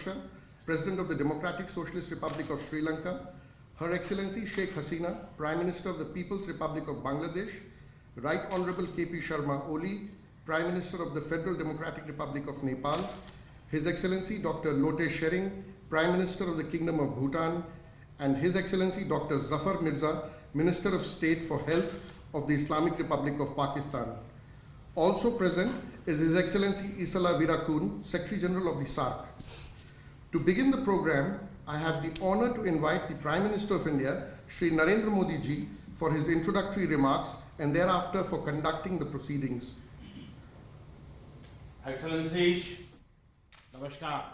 Rajapaksa, President of the Democratic Socialist Republic of Sri Lanka, Her Excellency Sheikh Hasina, Prime Minister of the People's Republic of Bangladesh, Right Honorable K.P. Sharma Oli, Prime Minister of the Federal Democratic Republic of Nepal, His Excellency Dr. Lote Shering, Prime Minister of the Kingdom of Bhutan, and His Excellency Dr. Zafar Mirza, Minister of State for Health of the Islamic Republic of Pakistan. Also present is His Excellency Isala Virakun, Secretary General of the SAARC. To begin the program, I have the honor to invite the Prime Minister of India, Shri Narendra Modi ji, for his introductory remarks and thereafter for conducting the proceedings. Excellencies, Namaskar.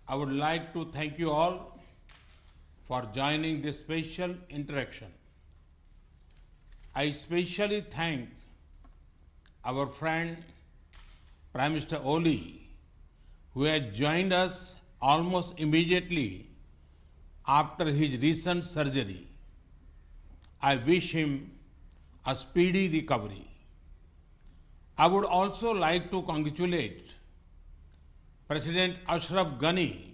I would like to thank you all for joining this special interaction. I especially thank our friend Prime Minister Oli, who has joined us almost immediately after his recent surgery. I wish him a speedy recovery. I would also like to congratulate President Ashraf Ghani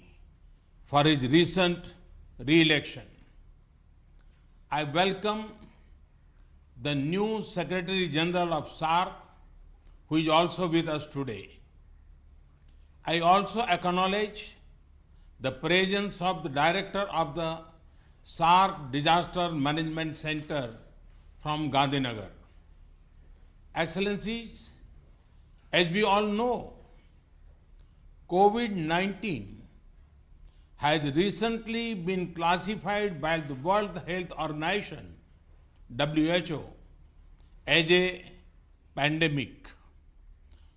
for his recent re-election. I welcome the new Secretary General of SAARC, who is also with us today. I also acknowledge the presence of the Director of the SAARC Disaster Management Center from Gandhinagar. Excellencies, as we all know, COVID-19 has recently been classified by the World Health Organization, WHO, as a pandemic.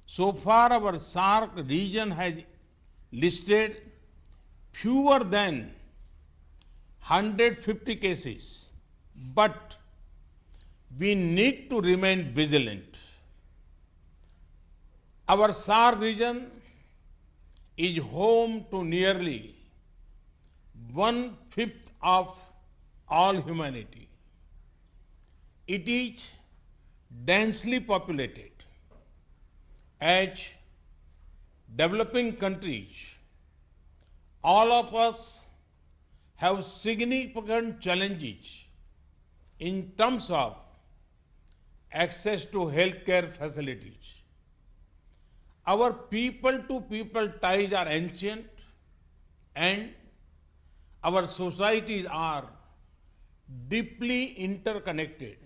So far, our SAARC region has listed fewer than 150 cases, but we need to remain vigilant. Our SAARC region is home to nearly 1/5 of all humanity. It is densely populated. As developing countries, all of us have significant challenges in terms of access to healthcare facilities. Our people-to-people ties are ancient, and our societies are deeply interconnected.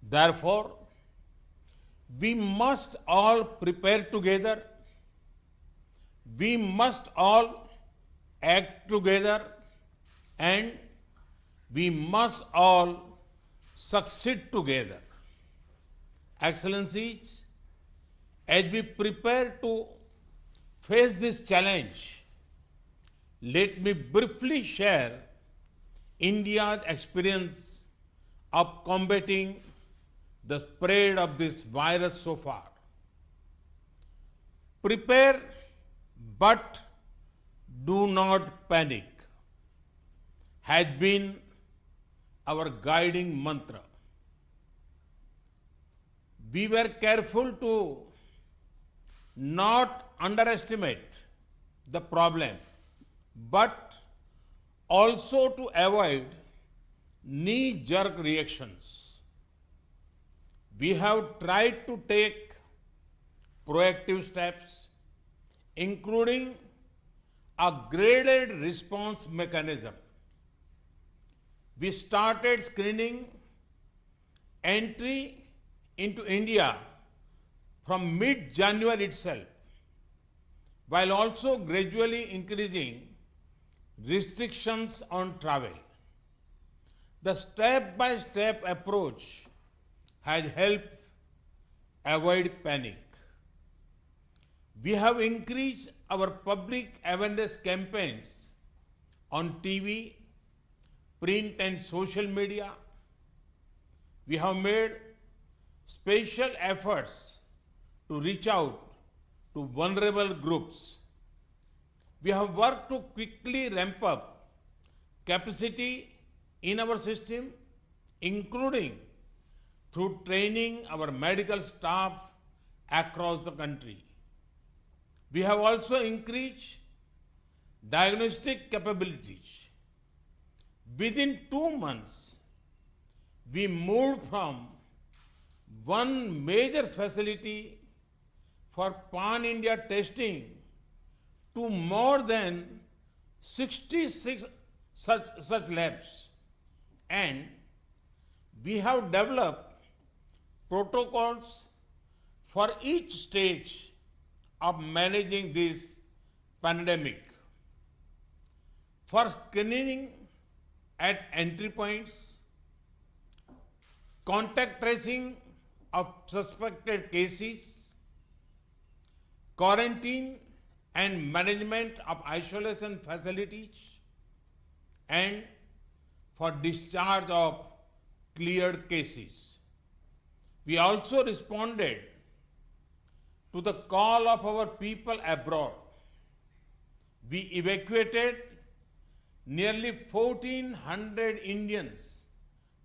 Therefore, we must all prepare together, we must all act together, and we must all succeed together. Excellencies, as we prepare to face this challenge, let me briefly share India's experience of combating the spread of this virus so far. Prepare, but do not panic has been our guiding mantra. We were careful to not underestimate the problem, but also to avoid knee-jerk reactions. We have tried to take proactive steps, including a graded response mechanism. We started screening entry into India from mid-January itself, while also gradually increasing restrictions on travel. The step-by-step approach has helped avoid panic. We have increased our public awareness campaigns on TV, print and social media. We have made special efforts to reach out to vulnerable groups. We have worked to quickly ramp up capacity in our system, including through training our medical staff across the country. We have also increased diagnostic capabilities. Within 2 months, we moved from one major facility for pan-India testing to more than 66 such labs. And we have developed protocols for each stage of managing this pandemic. For screening at entry points, contact tracing of suspected cases, quarantine and management of isolation facilities, and for discharge of cleared cases. We also responded to the call of our people abroad. We evacuated nearly 1,400 Indians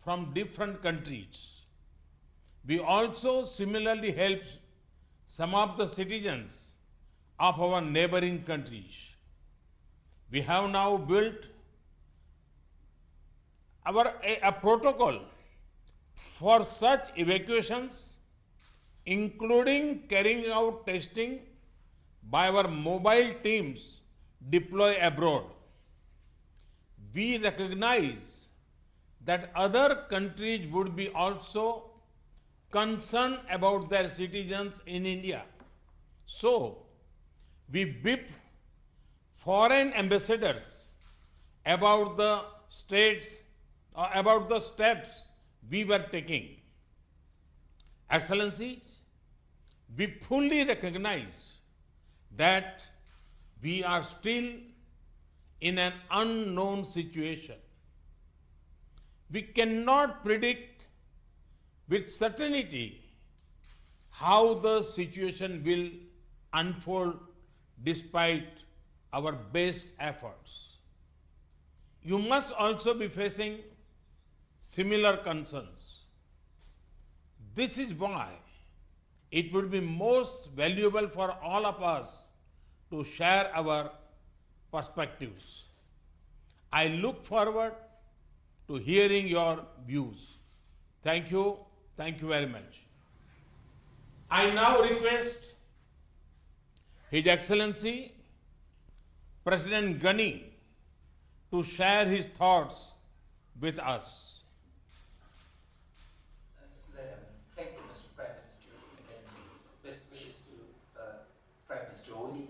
from different countries. We also similarly helped some of the citizens of our neighboring countries. We have now built a protocol for such evacuations, including carrying out testing by our mobile teams deployed abroad. We recognize that other countries would be also concerned about their citizens in India. So, we briefed foreign ambassadors about the steps we were taking. Excellencies, we fully recognize that we are still in an unknown situation. We cannot predict with certainty how the situation will unfold despite our best efforts. You must also be facing similar concerns. This is why it would be most valuable for all of us to share our perspectives. I look forward to hearing your views. Thank you. Thank you very much. I now request His Excellency President Ghani to share his thoughts with us. Thank you, Mr. Prime Minister, and best wishes to Prime Minister Modi.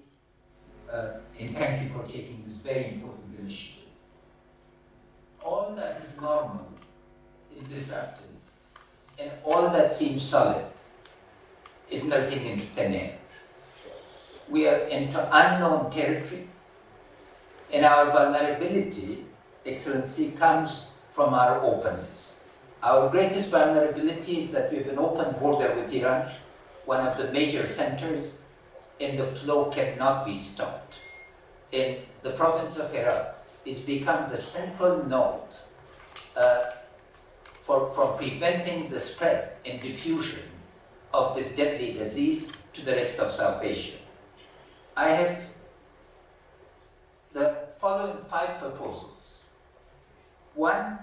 And thank you for taking this very important initiative. All that is normal is disrupted, and all that seems solid is melting into thin air. We are into unknown territory, and our vulnerability, Excellency, comes from our openness. Our greatest vulnerability is that we have an open border with Iran, one of the major centers, and the flow cannot be stopped. And the province of Herat is become the central node for preventing the spread and diffusion of this deadly disease to the rest of South Asia. I have the following 5 proposals. 1,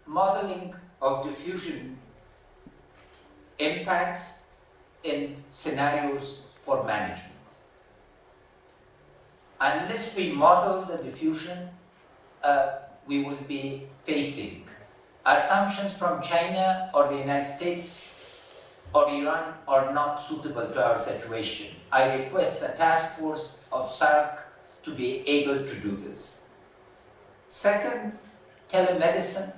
modeling of diffusion impacts and scenarios for management. Unless we model the diffusion, we will be facing assumptions from China or the United States or Iran are not suitable to our situation. I request a task force of SAARC to be able to do this. Second, telemedicine,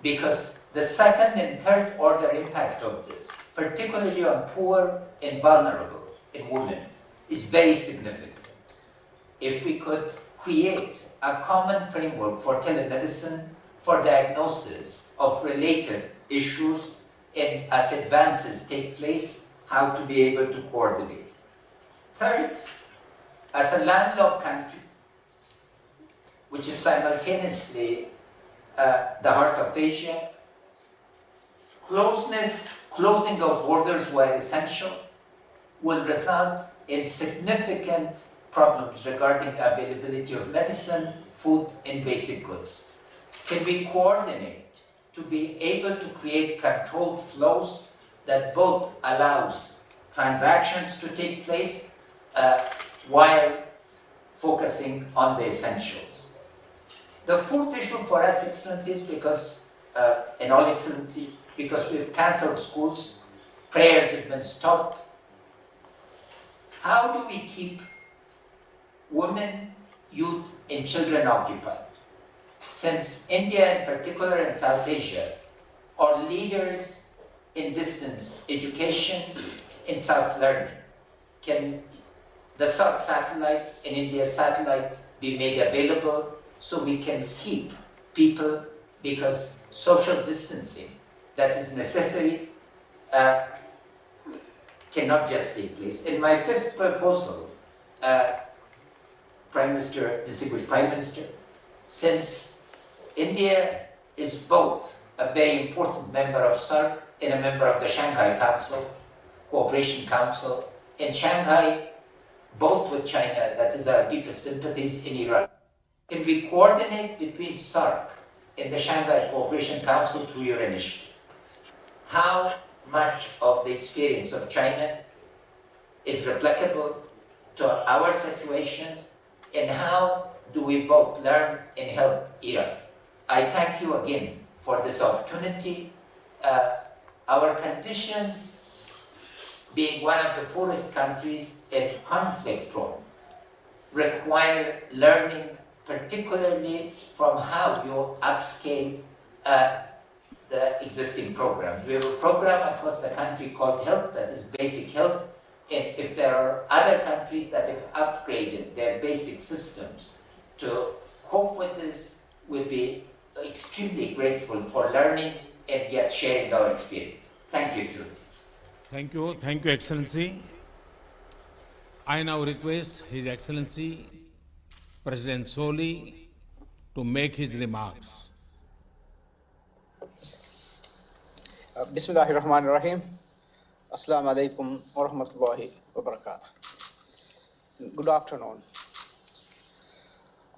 because the second and third order impact of this, particularly on poor and vulnerable and women, is very significant. If we could create a common framework for telemedicine for diagnosis of related issues and as advances take place, how to be able to coordinate. Third, as a landlocked country, which is simultaneously the heart of Asia, closing of borders where essential will result in significant problems regarding availability of medicine, food, and basic goods? Can we coordinate to be able to create controlled flows that both allows transactions to take place while focusing on the essentials? The fourth issue for us, Excellencies, because, in all Excellency, because we've cancelled schools, prayers have been stopped. How do we keep women, youth, and children occupied? Since India in particular and South Asia are leaders in distance education and self-learning, can the SAARC satellite and India's satellite be made available so we can keep people, because social distancing that is necessary cannot just take place. In my fifth proposal, Prime Minister, distinguished Prime Minister, since India is both a very important member of SAARC and a member of the Shanghai Council, Cooperation Council, in Shanghai, both with China, that is our deepest sympathies, in Iran. Can we coordinate between SAARC and the Shanghai Cooperation Council through your initiative? How much of the experience of China is replicable to our situations, and how do we both learn and help Iran? I thank you again for this opportunity. Our conditions, being one of the poorest countries and conflict prone, require learning, particularly from how you upscale the existing programs. We have a program across the country called Health, that is basic health. And if there are other countries that have upgraded their basic systems to cope with this, we'll be extremely grateful for learning and yet sharing our experience. Thank you, Excellency. Thank you. Thank you, Excellency. I now request His Excellency President Soli to make his remarks. Bismillahirrahmanirrahim. Assalamu alaikum wa rahmatullahi wa barakatuh. Good afternoon.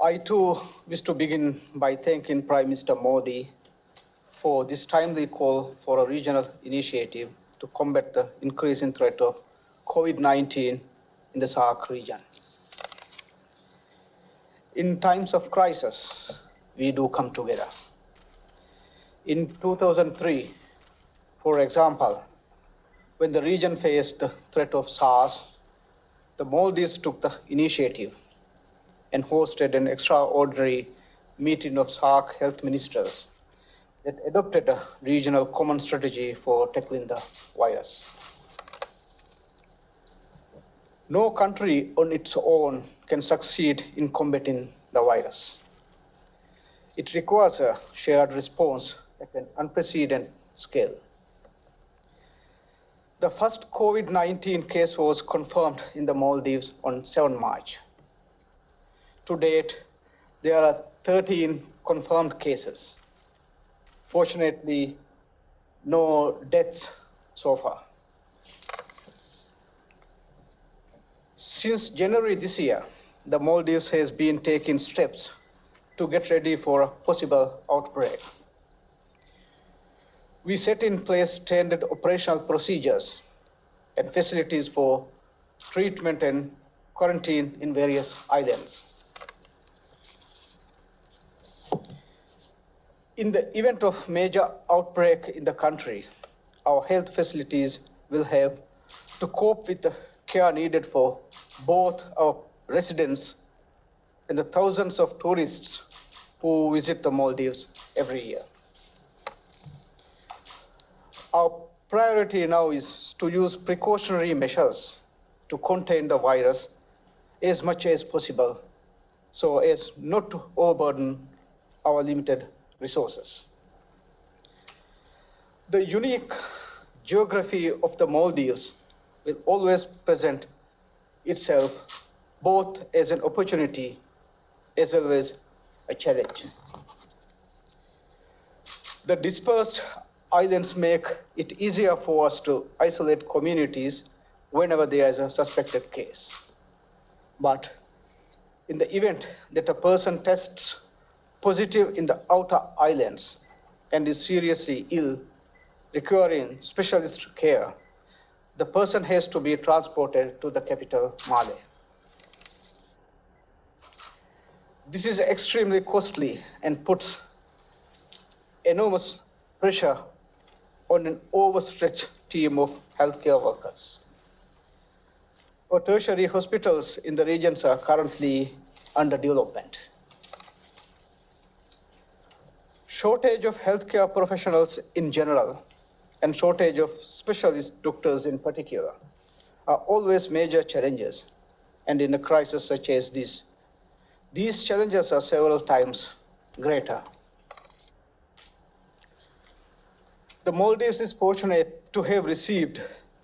I too wish to begin by thanking Prime Minister Modi for this timely call for a regional initiative to combat the increasing threat of COVID-19 in the SAARC region. In times of crisis, we do come together. In 2003, for example, when the region faced the threat of SARS, the Maldives took the initiative and hosted an extraordinary meeting of SAARC health ministers that adopted a regional common strategy for tackling the virus. No country on its own can succeed in combating the virus. It requires a shared response at an unprecedented scale. The first COVID-19 case was confirmed in the Maldives on 7 March. To date, there are 13 confirmed cases. Fortunately, no deaths so far. Since January this year, the Maldives has been taking steps to get ready for a possible outbreak. We set in place standard operational procedures and facilities for treatment and quarantine in various islands. In the event of major outbreak in the country, our health facilities will have to cope with the care needed for both our residents and the thousands of tourists who visit the Maldives every year. Our priority now is to use precautionary measures to contain the virus as much as possible so as not to overburden our limited resources. The unique geography of the Maldives will always present itself both as an opportunity as well as a challenge. The dispersed islands make it easier for us to isolate communities whenever there is a suspected case. But in the event that a person tests positive in the outer islands and is seriously ill, requiring specialist care, the person has to be transported to the capital, Male. This is extremely costly and puts enormous pressure on an overstretched team of healthcare workers. Our tertiary hospitals in the regions are currently under development. Shortage of healthcare professionals in general and shortage of specialist doctors in particular are always major challenges, and in a crisis such as this, these challenges are several times greater. The Maldives is fortunate to have received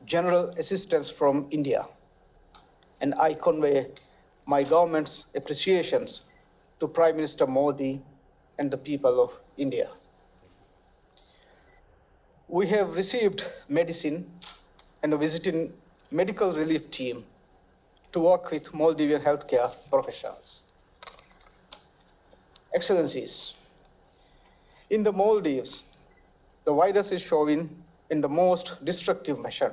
general assistance from India, and I convey my government's appreciations to Prime Minister Modi and the people of India. We have received medicine and a visiting medical relief team to work with Maldivian healthcare professionals. Excellencies, in the Maldives, the virus is showing in the most destructive fashion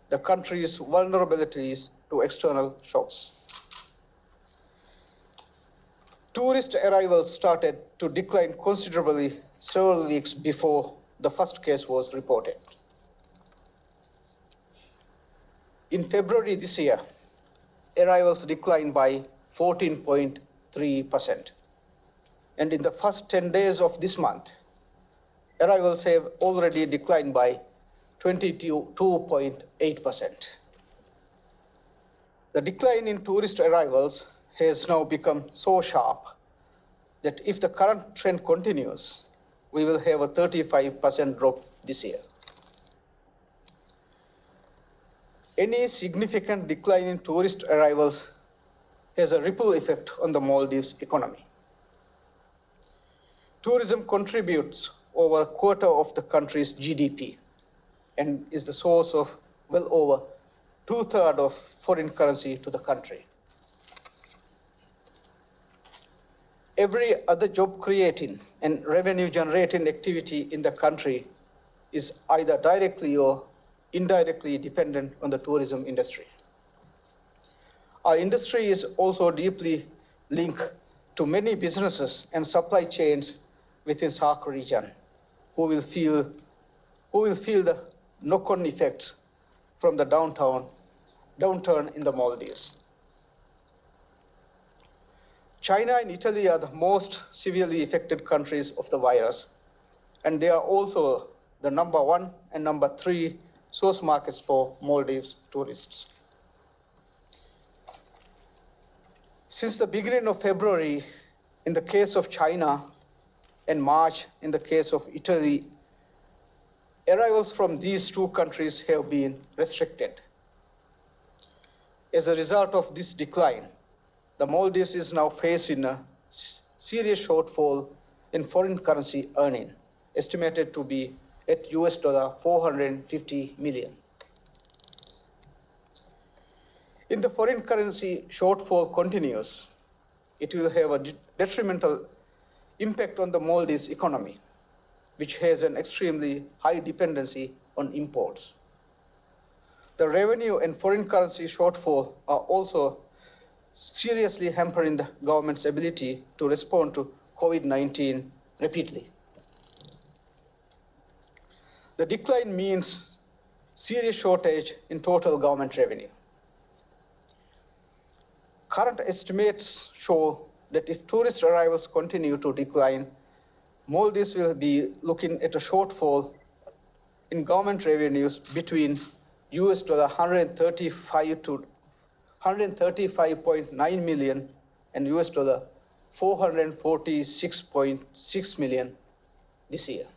the country's vulnerabilities to external shocks. Tourist arrivals started to decline considerably several weeks before the first case was reported. In February this year, arrivals declined by 14.3%. And in the first 10 days of this month, arrivals have already declined by 22.8%. The decline in tourist arrivals has now become so sharp that if the current trend continues, we will have a 35% drop this year. Any significant decline in tourist arrivals has a ripple effect on the Maldives economy. Tourism contributes over a quarter of the country's GDP and is the source of well over 2/3 of foreign currency to the country. Every other job creating and revenue generating activity in the country is either directly or indirectly dependent on the tourism industry. Our industry is also deeply linked to many businesses and supply chains within SAARC region who will feel the knock-on effects from the downturn in the Maldives. China and Italy are the most severely affected countries of the virus, and they are also the number 1 and number 3 source markets for Maldives tourists. Since the beginning of February, in the case of China, and March, in the case of Italy, arrivals from these two countries have been restricted. As a result of this decline, the Maldives is now facing a serious shortfall in foreign currency earning, estimated to be at $450 million. If the foreign currency shortfall continues, it will have a detrimental impact on the Maldives economy, which has an extremely high dependency on imports. The revenue and foreign currency shortfall are also seriously hampering the government's ability to respond to COVID-19 rapidly. The decline means serious shortage in total government revenue. Current estimates show that if tourist arrivals continue to decline, Maldives will be looking at a shortfall in government revenues between $135 to $135.9 million and $446.6 million this year.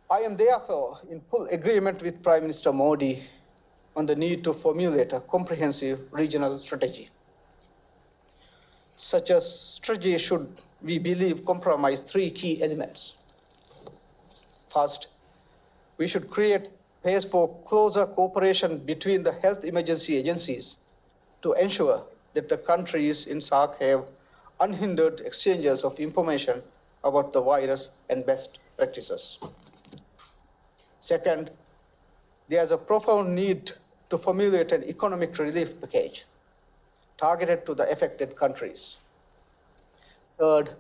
I am therefore in full agreement with Prime Minister Modi on the need to formulate a comprehensive regional strategy. Such a strategy should, we believe, comprise 3 key elements. First, We should create space for closer cooperation between the health emergency agencies to ensure that the countries in SAARC have unhindered exchanges of information about the virus and best practices. Second, there is a profound need to formulate an economic relief package targeted to the affected countries. Third,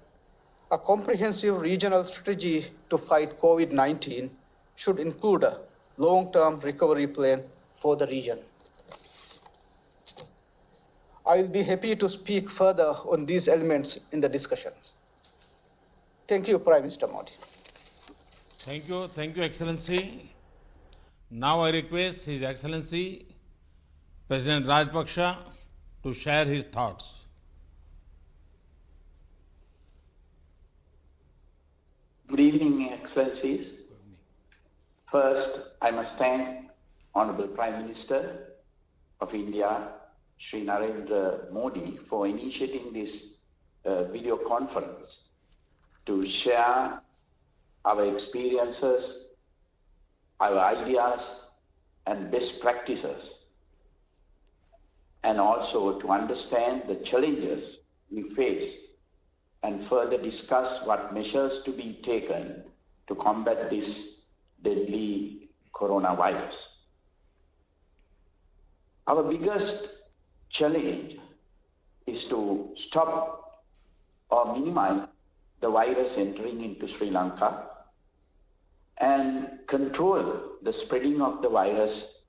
a comprehensive regional strategy to fight COVID-19 should include a long-term recovery plan for the region. I will be happy to speak further on these elements in the discussion. Thank you, Prime Minister Modi. Thank you, Excellency. Now I request His Excellency President Rajapaksa to share his thoughts. Good evening, Excellencies. First, I must thank Honorable Prime Minister of India, Shri Narendra Modi, for initiating this video conference to share our experiences, our ideas and best practices, and also to understand the challenges we face and further discuss what measures to be taken to combat this deadly coronavirus. Our biggest challenge is to stop or minimize the virus entering into Sri Lanka and control the spreading of the virus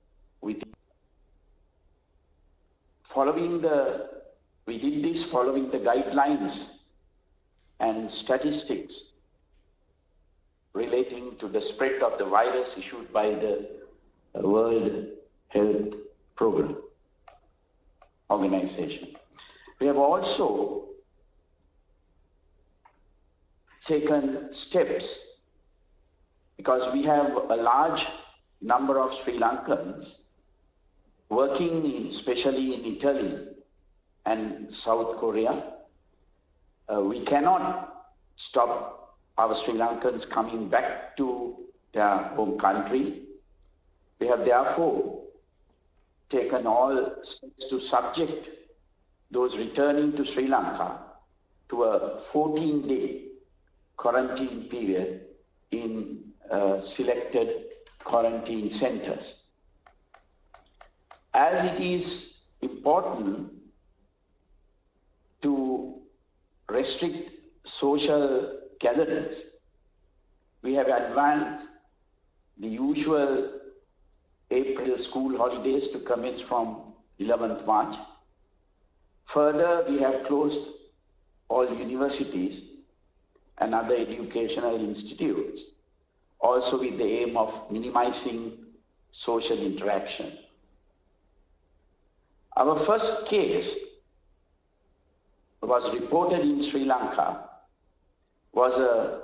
within. We did this following the guidelines and statistics relating to the spread of the virus issued by the World Health Organization. We have also taken steps because we have a large number of Sri Lankans working especially in Italy and South Korea. We cannot stop our Sri Lankans coming back to their home country. We have therefore taken all steps to subject those returning to Sri Lanka to a 14-day quarantine period in selected quarantine centers. As it is important to restrict social gatherings, we have advanced the usual April school holidays to commence from 11th March. Further, we have closed all universities and other educational institutes, also with the aim of minimizing social interaction. Our first case was reported in Sri Lanka, was a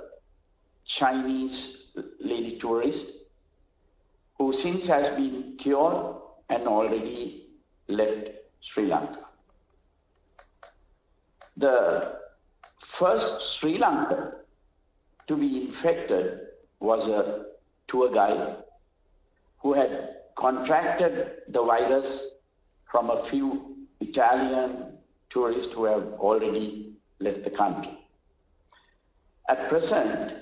Chinese lady tourist who since has been cured and already left Sri Lanka. The first Sri Lankan to be infected was a tour guide who had contracted the virus from a few Italian tourists who have already left the country. At present,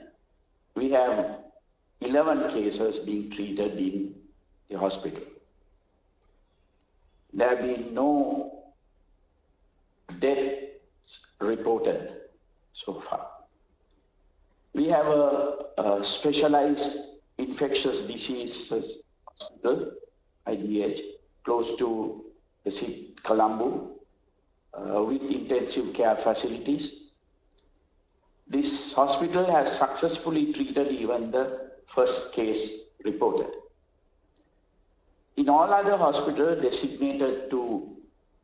we have 11 cases being treated in the hospital. There have been no deaths reported so far. We have a specialized infectious diseases hospital, IDH, close to the city Colombo, with intensive care facilities. This hospital has successfully treated even the first case reported. In all other hospitals designated to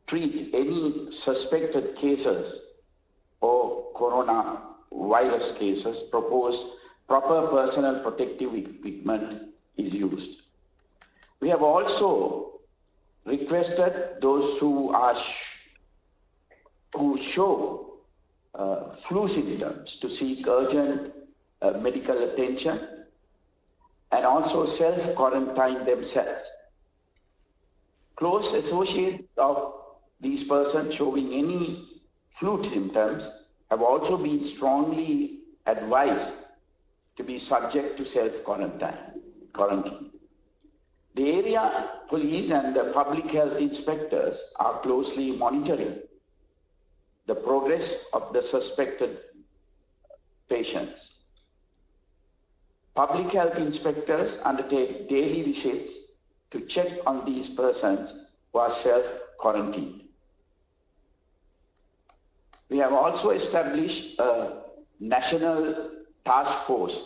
treat any suspected cases or coronavirus cases, proper personal protective equipment is used. We have also requested those who show flu symptoms to seek urgent medical attention and also self-quarantine themselves. Close associates of these persons showing any flu symptoms have also been strongly advised to be subject to self-quarantine. The area police and the public health inspectors are closely monitoring the progress of the suspected patients. Public health inspectors undertake daily visits to check on these persons who are self-quarantined. We have also established a national task force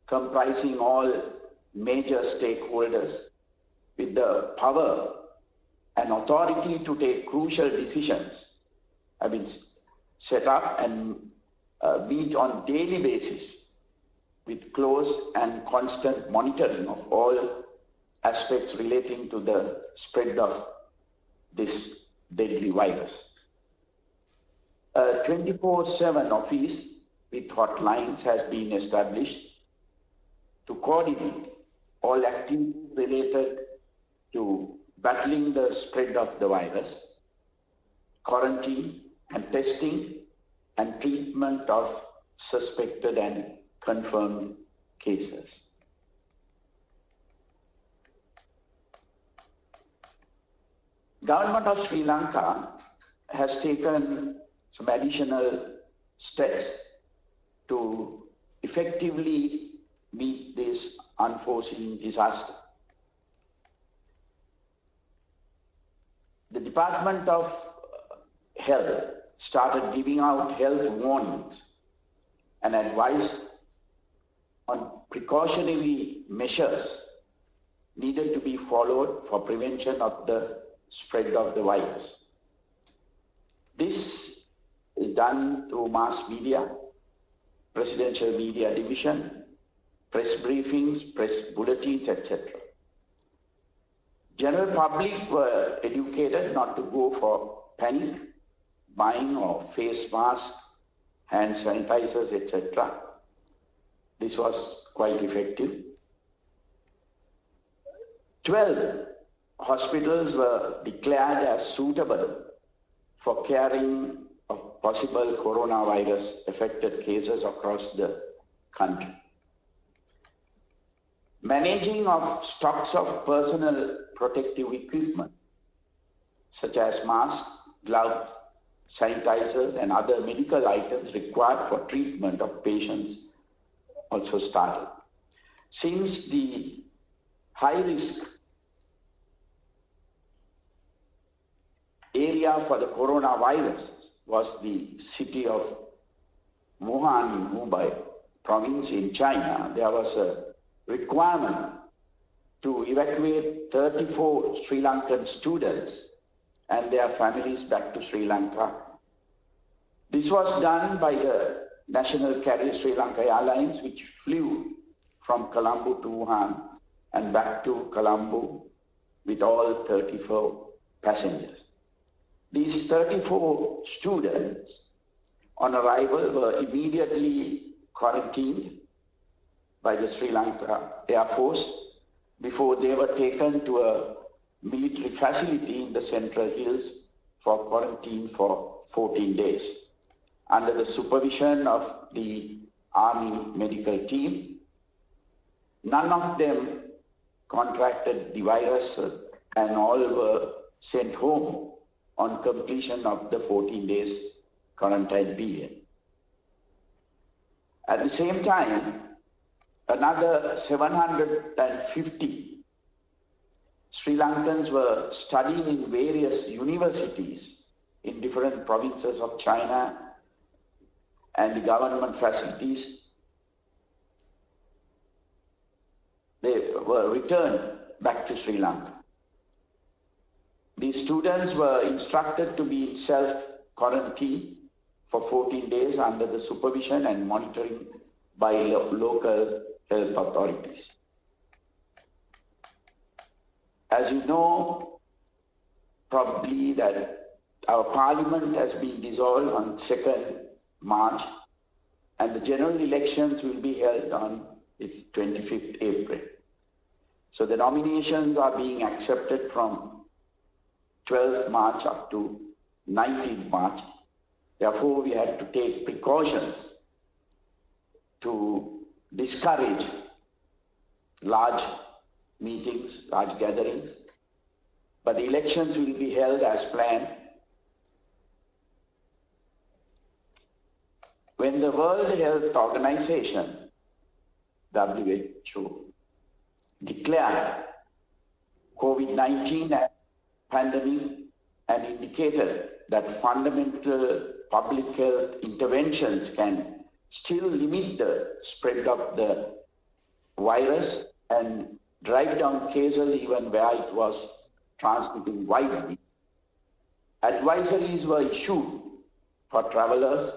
comprising all major stakeholders with the power and authority to take crucial decisions have been set up and meet on daily basis with close and constant monitoring of all aspects relating to the spread of this deadly virus. A 24/7 office with hotlines has been established to coordinate all activities related to battling the spread of the virus, quarantine and testing and treatment of suspected and confirmed cases. Government of Sri Lanka has taken some additional steps to effectively meet this unforeseen disaster. The Department of Health started giving out health warnings and advice on precautionary measures needed to be followed for prevention of the spread of the virus. This is done through mass media, presidential media division, press briefings, press bulletins, etc. General public were educated not to go for panic buying of face masks, hand sanitizers, etc. This was quite effective. 12 hospitals were declared as suitable for caring of possible coronavirus affected cases across the country. Managing of stocks of personal protective equipment such as masks, gloves, sanitizers and other medical items required for treatment of patients also started. Since the high risk area for the coronavirus was the city of Wuhan in Hubei province in China, there was a requirement to evacuate 34 Sri Lankan students and their families back to Sri Lanka. This was done by the national carrier Sri Lanka Airlines, which flew from Colombo to Wuhan and back to Colombo with all 34 passengers. These 34 students on arrival were immediately quarantined by the Sri Lanka Air Force before they were taken to a military facility in the Central Hills for quarantine for 14 days under the supervision of the Army medical team. None of them contracted the virus and all were sent home on completion of the 14 days quarantine period. At the same time, another 750 Sri Lankans were studying in various universities in different provinces of China and the government facilities. They were returned back to Sri Lanka. These students were instructed to be in self-quarantine for 14 days under the supervision and monitoring by local health authorities. As you know, probably that our parliament has been dissolved on 2nd March and the general elections will be held on It's 25th April. So the nominations are being accepted from 12th March up to 19th March. Therefore, we had to take precautions to discourage large meetings, large gatherings. But the elections will be held as planned. When the World Health Organization, WHO, declared COVID-19 as pandemic and indicated that fundamental public health interventions can still limit the spread of the virus and drive down cases even where it was transmitting widely. Advisories were issued for travelers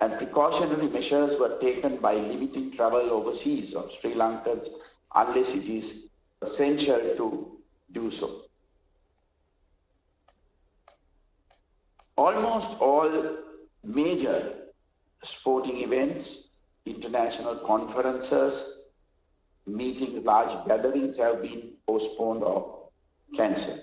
and precautionary measures were taken by limiting travel overseas of Sri Lankans unless it is essential to do so. Almost all major sporting events, international conferences, meetings, large gatherings have been postponed or cancelled.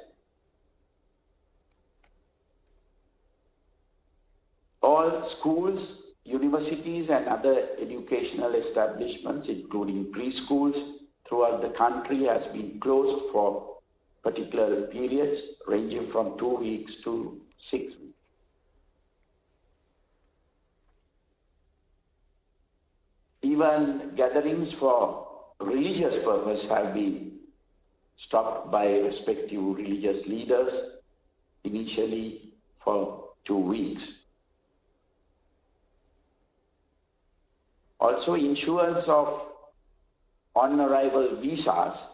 All schools, universities and other educational establishments, including preschools throughout the country, has been closed for particular periods ranging from 2 weeks to 6 weeks. Even gatherings for religious purpose have been stopped by respective religious leaders, initially for 2 weeks. Also, issuance of on-arrival visas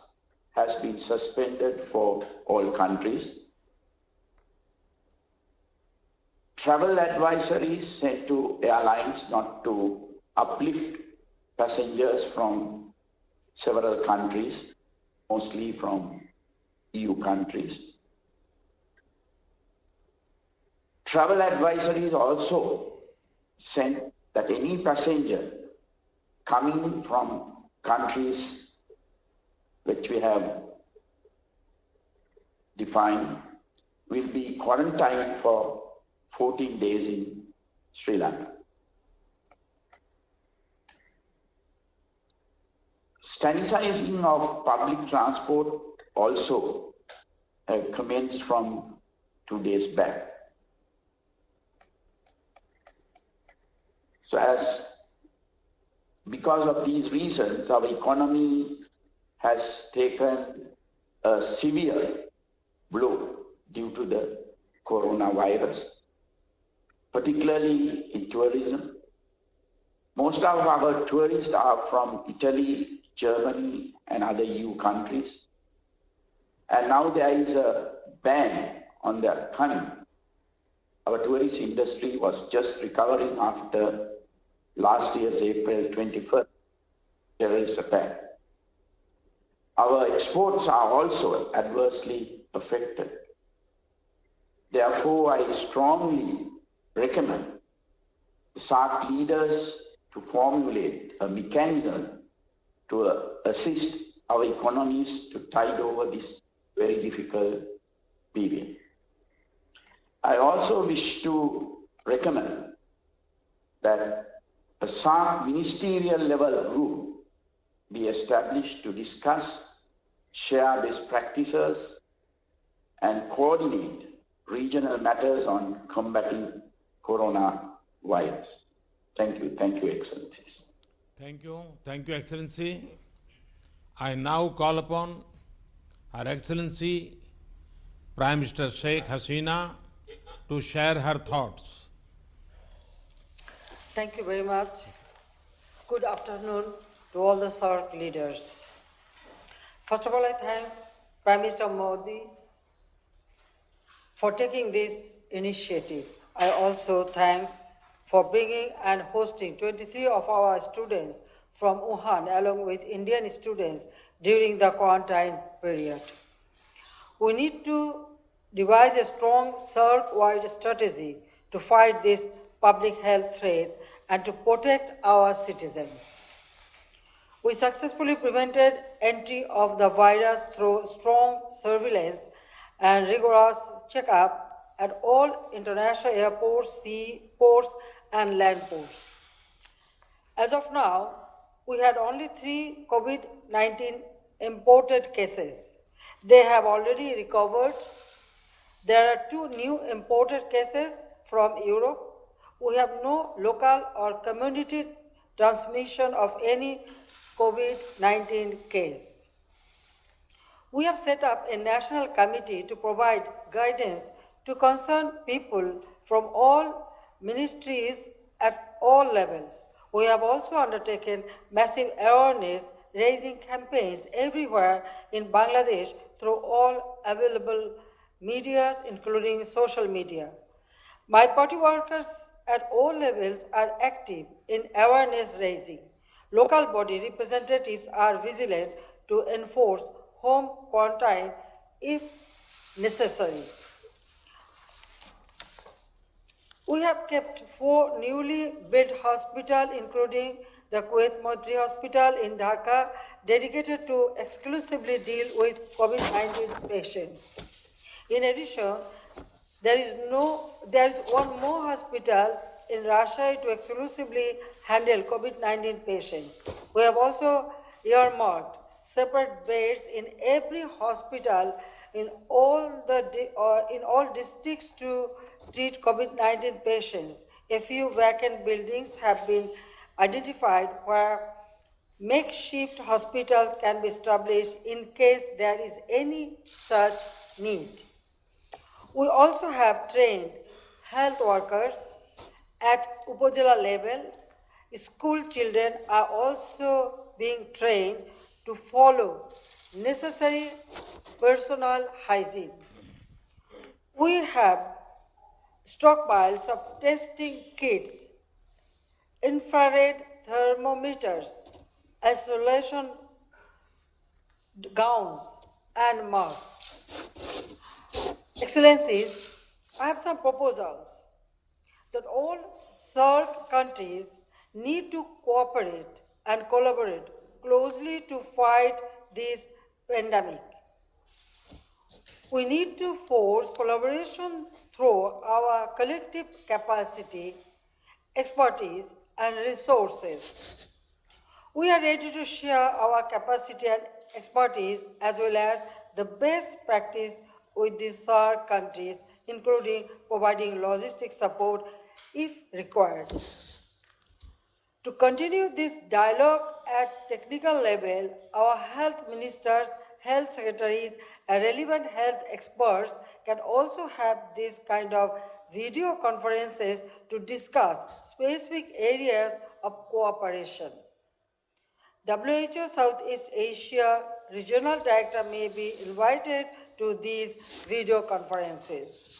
has been suspended for all countries. Travel advisories sent to airlines not to uplift passengers from several countries, mostly from EU countries. Travel advisories also sent that any passenger coming from countries which we have defined will be quarantined for 14 days in Sri Lanka. Sanitizing of public transport also commenced from 2 days back. So because of these reasons, our economy has taken a severe blow due to the coronavirus, particularly in tourism. Most of our tourists are from Italy, Germany and other EU countries. And now there is a ban on their coming. Our tourist industry was just recovering after last year's April 21st terrorist attack. Our exports are also adversely affected. Therefore, I strongly recommend the SAARC leaders to formulate a mechanism to assist our economies to tide over this very difficult period. I also wish to recommend that a SAARC ministerial level group be established to discuss, share best practices and coordinate regional matters on combating coronavirus. Thank you, Excellencies. Thank you, Excellency. I now call upon Her Excellency Prime Minister Sheikh Hasina to share her thoughts. Thank you very much. Good afternoon to all the SAARC leaders. First of all, I thank Prime Minister Modi for taking this initiative. I also thanks for bringing and hosting 23 of our students from Wuhan along with Indian students during the quarantine period. We need to devise a strong SAARC-wide strategy to fight this public health threat and to protect our citizens. We successfully prevented entry of the virus through strong surveillance and rigorous checkup at all international airports, sea ports, and land ports. As of now, we had only 3 COVID-19 imported cases. They have already recovered. There are 2 new imported cases from Europe. We have no local or community transmission of any COVID-19 case. We have set up a national committee to provide guidance to concerned people from all ministries at all levels. We have also undertaken massive awareness raising campaigns everywhere in Bangladesh through all available medias, including social media. My party workers at all levels are active in awareness raising. Local body representatives are vigilant to enforce home quarantine if necessary. We have kept 4 newly built hospitals, including the Kuwait Modri Hospital in Dhaka, dedicated to exclusively deal with COVID-19 patients. In addition, there is one more hospital in Rajshahi to exclusively handle COVID-19 patients. We have also earmarked separate beds in every hospital in all districts to treat COVID-19 patients. A few vacant buildings have been identified where makeshift hospitals can be established in case there is any such need. We also have trained health workers at Upazila levels. School children are also being trained to follow necessary personal hygiene. We have stockpiles of testing kits, infrared thermometers, isolation gowns, and masks. Excellencies, I have some proposals that all SAARC countries need to cooperate and collaborate closely to fight this pandemic. We need to force collaboration through our collective capacity, expertise, and resources. We are ready to share our capacity and expertise as well as the best practice with the SAARC countries, including providing logistic support if required. To continue this dialogue at technical level, our health ministers, health secretaries, and relevant health experts can also have this kind of video conferences to discuss specific areas of cooperation. WHO Southeast Asia Regional Director may be invited to these video conferences.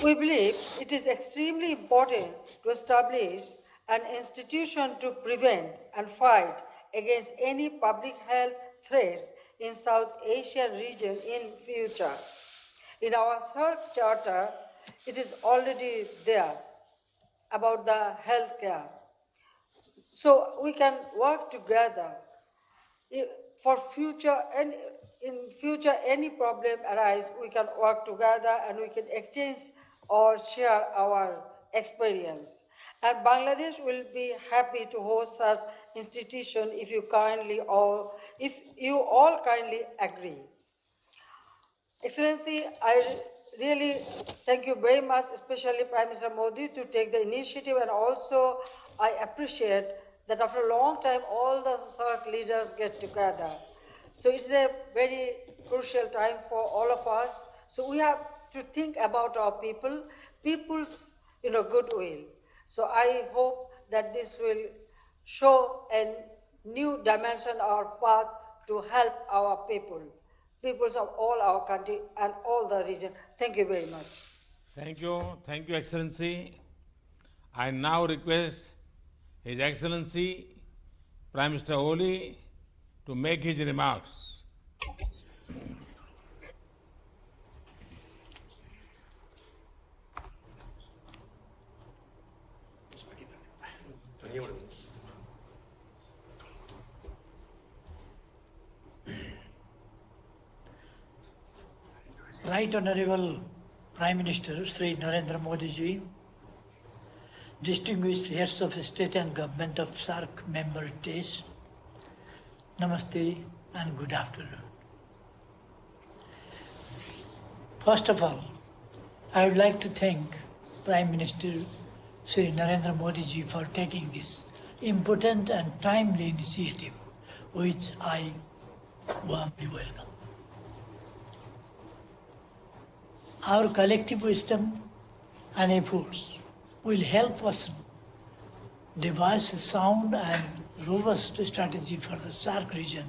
We believe it is extremely important to establish an institution to prevent and fight against any public health threats in South Asian region in future. In our SAARC Charter, it is already there about the healthcare. So we can work together for future, and in future any problem arise, we can work together and we can exchange or share our experience. And Bangladesh will be happy to host such institution if you all kindly agree. Excellency, I really thank you very much, especially Prime Minister Modi, to take the initiative, and also I appreciate that after a long time all the SAARC leaders get together. So it's a very crucial time for all of us. So we have to think about our people's goodwill. So I hope that this will show a new dimension or path to help our peoples of all our country and all the region. Thank you very much. Thank you, Excellency. I now request His Excellency Prime Minister Oli to make his remarks. Right Honorable Prime Minister Shri Narendra Modi ji, distinguished heads of state and government of SAARC member states, Namaste and good afternoon. First of all, I would like to thank Prime Minister Shri Narendra Modi ji for taking this important and timely initiative, which I warmly welcome. Our collective wisdom and efforts will help us devise a sound and robust strategy for the SAARC region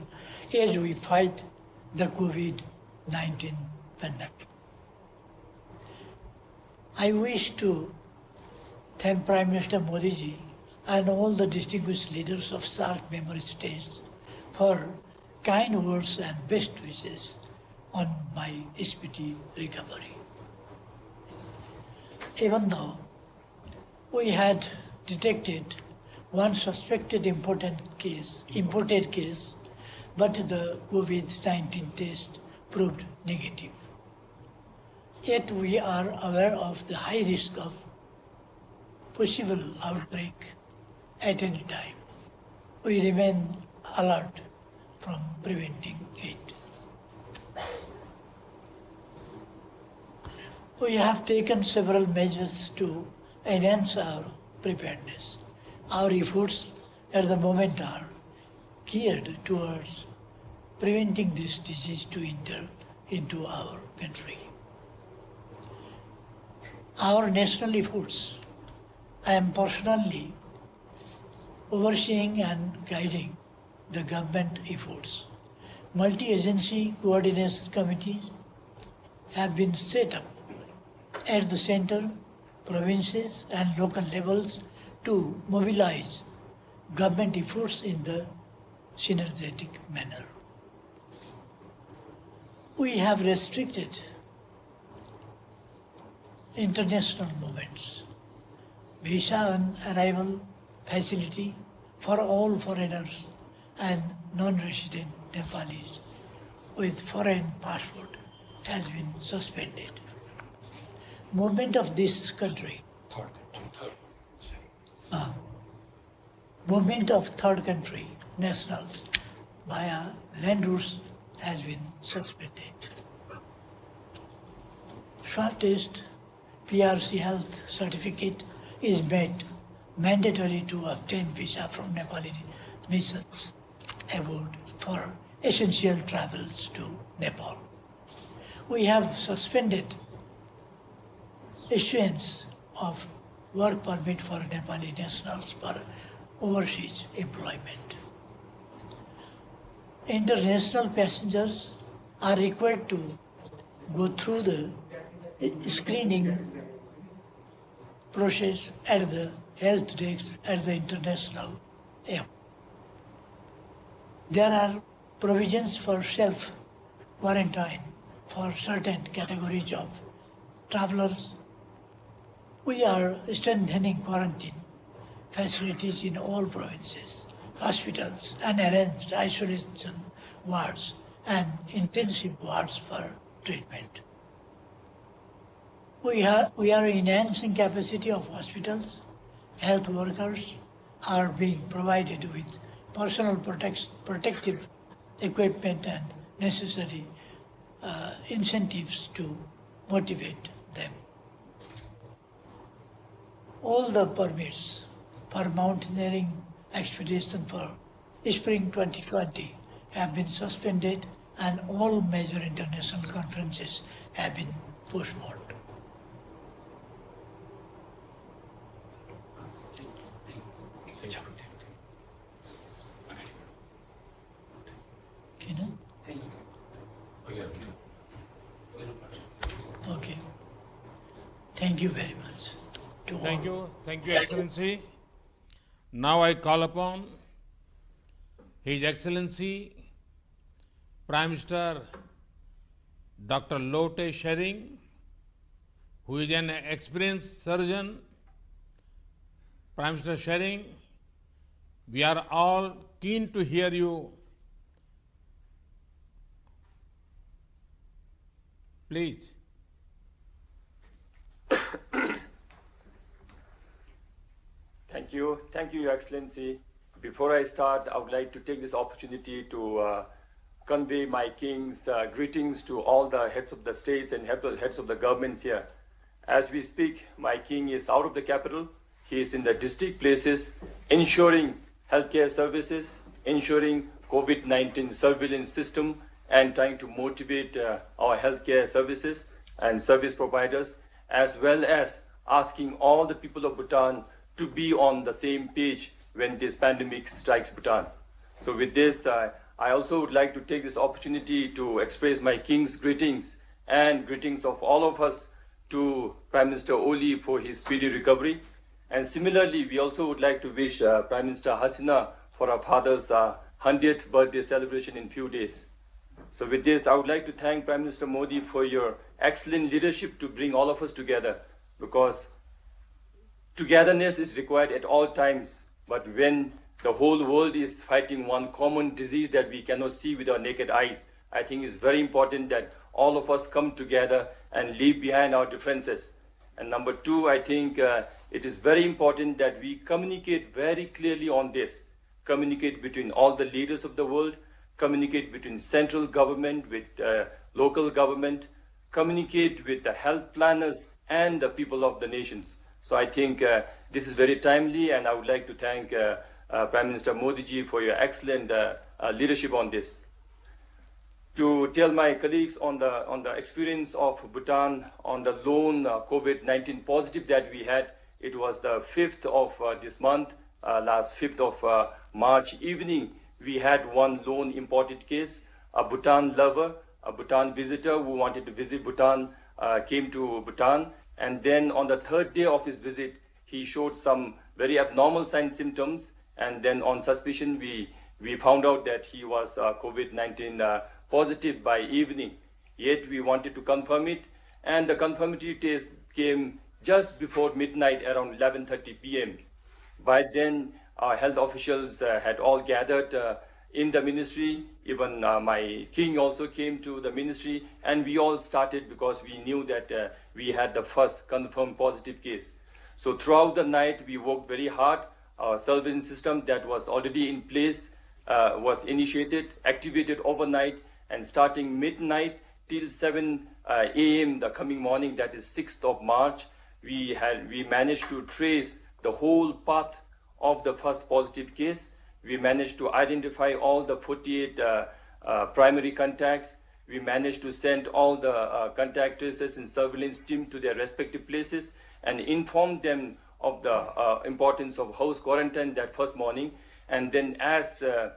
as we fight the COVID-19 pandemic. I wish to thank Prime Minister Modi ji and all the distinguished leaders of SAARC member states for kind words and best wishes on my speedy recovery. Even though we had detected one suspected imported case, but the COVID-19 test proved negative. Yet we are aware of the high risk of possible outbreak at any time. We remain alert from preventing it. We have taken several measures to enhance our preparedness. Our efforts at the moment are geared towards preventing this disease to enter into our country. Our national efforts, I am personally overseeing and guiding the government efforts. Multi-agency coordination committees have been set up at the center, provinces and local levels to mobilize government efforts in the synergetic manner. We have restricted international movements. Visa on arrival facility for all foreigners and non-resident Nepalis with foreign passport has been suspended. Movement of this country, movement of third country nationals via land routes has been suspended. Swab test PRC health certificate is made mandatory to obtain visa from Nepali missions abroad for essential travels to Nepal. We have suspended issuance of work permit for Nepali nationals for overseas employment. International passengers are required to go through the screening process at the health desk at the international airport. There are provisions for self-quarantine for certain categories of travelers. We are strengthening quarantine facilities in all provinces, hospitals, and arranged isolation wards and intensive wards for treatment. We are enhancing capacity of hospitals. Health workers are being provided with personal protective equipment and necessary incentives to motivate them. All the permits for mountaineering expedition for spring 2020 have been suspended and all major international conferences have been postponed. Okay. Thank you very much. Thank you, Excellency. Now I call upon His Excellency Prime Minister Dr. Lote Tshering, who is an experienced surgeon. Prime Minister Tshering, we are all keen to hear you. Please. Thank you, Your Excellency. Before I start, I would like to take this opportunity to convey my King's greetings to all the heads of the states and heads of the governments here. As we speak, my King is out of the capital. He is in the district places, ensuring healthcare services, ensuring COVID-19 surveillance system, and trying to motivate our healthcare services and service providers, as well as asking all the people of Bhutan to be on the same page when this pandemic strikes Bhutan. So with this, I also would like to take this opportunity to express my King's greetings and greetings of all of us to Prime Minister Oli for his speedy recovery. And similarly, we also would like to wish Prime Minister Hasina for her father's 100th birthday celebration in few days. So with this, I would like to thank Prime Minister Modi for your excellent leadership to bring all of us together, because togetherness is required at all times. But when the whole world is fighting one common disease that we cannot see with our naked eyes, I think it's very important that all of us come together and leave behind our differences. And number two, I think it is very important that we communicate very clearly on this. Communicate between all the leaders of the world, communicate between central government with local government, communicate with the health planners and the people of the nations. So I think this is very timely, and I would like to thank Prime Minister Modi ji for your excellent leadership on this. To tell my colleagues on the experience of Bhutan on the lone COVID-19 positive that we had, it was the 5th of this month, last 5th of March evening, we had one lone imported case, a Bhutan lover, a Bhutan visitor who wanted to visit Bhutan, came to Bhutan, and then on the 3rd day of his visit, he showed some very abnormal signs, symptoms, and then on suspicion, we found out that he was COVID-19 positive by evening. Yet we wanted to confirm it, and the confirmatory test came just before midnight, around 11:30 p.m. By then, our health officials had all gathered in the ministry. Even my King also came to the ministry, and we all started because we knew that we had the first confirmed positive case. So throughout the night, we worked very hard. Our surveillance system that was already in place was initiated, activated overnight, and starting midnight till 7 a.m. the coming morning, that is 6th of March, we managed to trace the whole path of the first positive case. We managed to identify all the 48 primary contacts. We managed to send all the contact tracers and surveillance team to their respective places and inform them of the importance of house quarantine that first morning. And then as the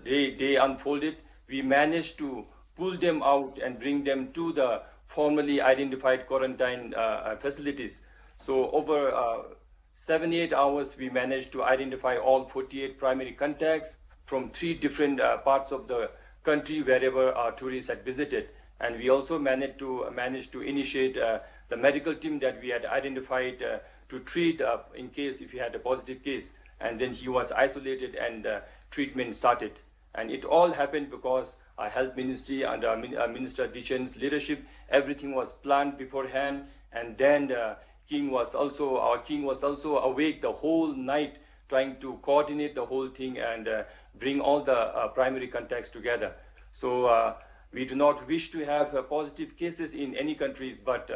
day unfolded, we managed to pull them out and bring them to the formally identified quarantine facilities. So over 7-8 hours, we managed to identify all 48 primary contacts from 3 different parts of the country wherever our tourists had visited. And we also managed to initiate the medical team that we had identified to treat in case if he had a positive case. And then he was isolated and treatment started. And it all happened because our health ministry under Minister Dichen's leadership, everything was planned beforehand. And then our king was also awake the whole night trying to coordinate the whole thing and bring all the primary contacts together. So we do not wish to have positive cases in any countries, but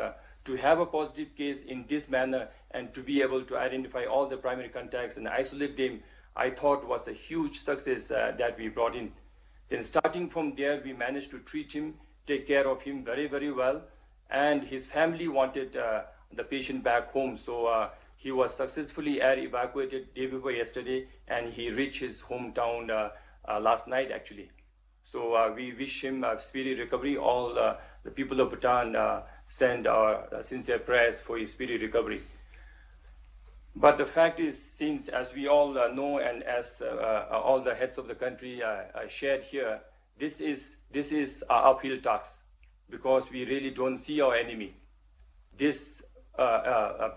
to have a positive case in this manner and to be able to identify all the primary contacts and isolate them, I thought was a huge success that we brought in. Then starting from there, we managed to treat him, take care of him very, very well. And his family wanted the patient back home. So he was successfully air evacuated day before yesterday, and he reached his hometown last night actually. So we wish him a speedy recovery. All the people of Bhutan send our sincere prayers for his speedy recovery. But the fact is, since as we all know, and as all the heads of the country shared here, this is an uphill task because we really don't see our enemy. This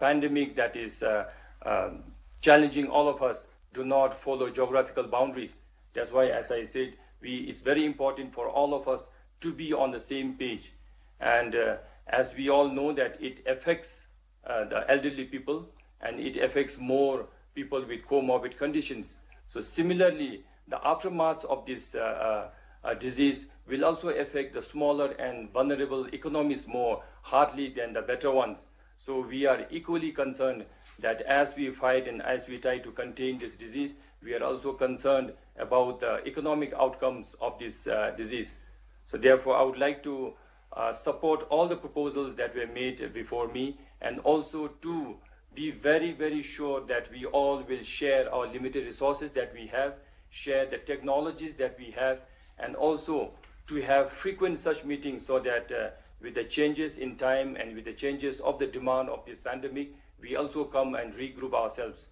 pandemic that is challenging all of us do not follow geographical boundaries. That's why, as I said, it's very important for all of us to be on the same page. And as we all know that it affects the elderly people, and it affects more people with comorbid conditions. So similarly, the aftermath of this disease will also affect the smaller and vulnerable economies more hardly than the better ones. So we are equally concerned that as we fight and as we try to contain this disease, we are also concerned about the economic outcomes of this disease. So therefore, I would like to support all the proposals that were made before me, and also to be very, very sure that we all will share our limited resources that we have, share the technologies that we have, and also to have frequent such meetings so that with the changes in time and with the changes of the demand of this pandemic, we also come and regroup ourselves.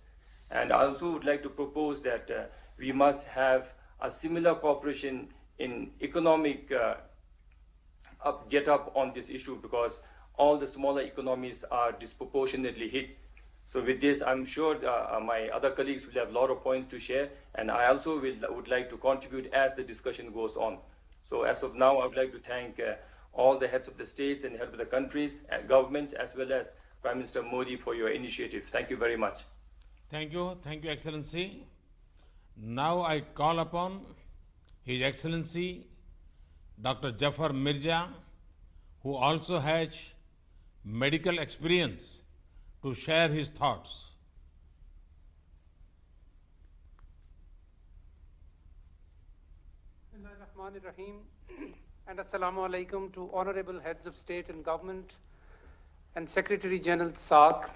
And I also would like to propose that we must have a similar cooperation in economic get up on this issue, because all the smaller economies are disproportionately hit. So with this, I'm sure my other colleagues will have a lot of points to share, and I also would like to contribute as the discussion goes on. So as of now, I would like to thank all the heads of the states and heads of the countries and governments, as well as Prime Minister Modi, for your initiative. Thank you very much. Thank you, Excellency. Now I call upon His Excellency Dr. Jafar Mirza, who also has medical experience, to share his thoughts. Bismillahirrahmanirrahim, and Assalamu alaikum to honorable heads of state and government and Secretary General SAARC.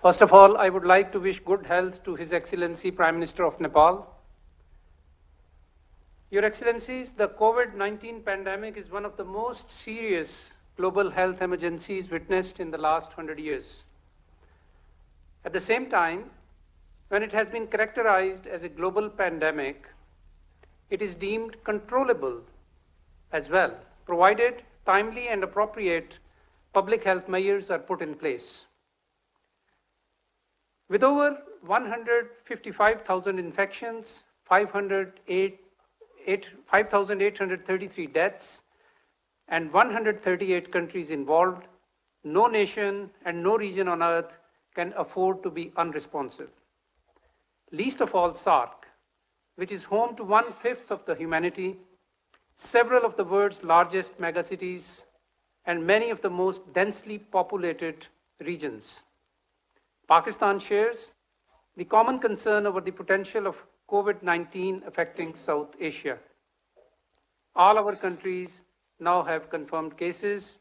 First of all, I would like to wish good health to His Excellency Prime Minister of Nepal. Your Excellencies, the COVID-19 pandemic is one of the most serious global health emergencies witnessed in the last 100 years. At the same time, when it has been characterized as a global pandemic, it is deemed controllable as well, provided timely and appropriate public health measures are put in place. With over 155,000 infections, 5,833 deaths, and 138 countries involved, no nation and no region on earth can afford to be unresponsive. Least of all SAARC, which is home to 1/5 of the humanity, several of the world's largest megacities, and many of the most densely populated regions. Pakistan shares the common concern over the potential of COVID-19 affecting South Asia. All our countries now have confirmed cases.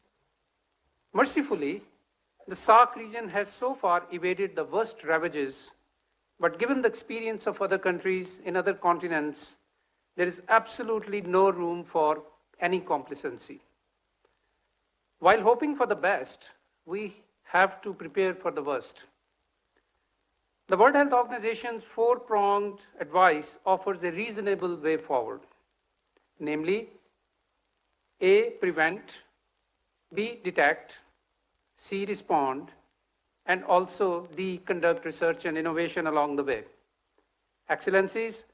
Mercifully, the SAARC region has so far evaded the worst ravages, but given the experience of other countries in other continents, there is absolutely no room for any complacency. While hoping for the best, we have to prepare for the worst. The World Health Organization's four-pronged advice offers a reasonable way forward, namely, A, prevent, B, detect, C, respond, and also D, conduct research and innovation along the way. Excellencies,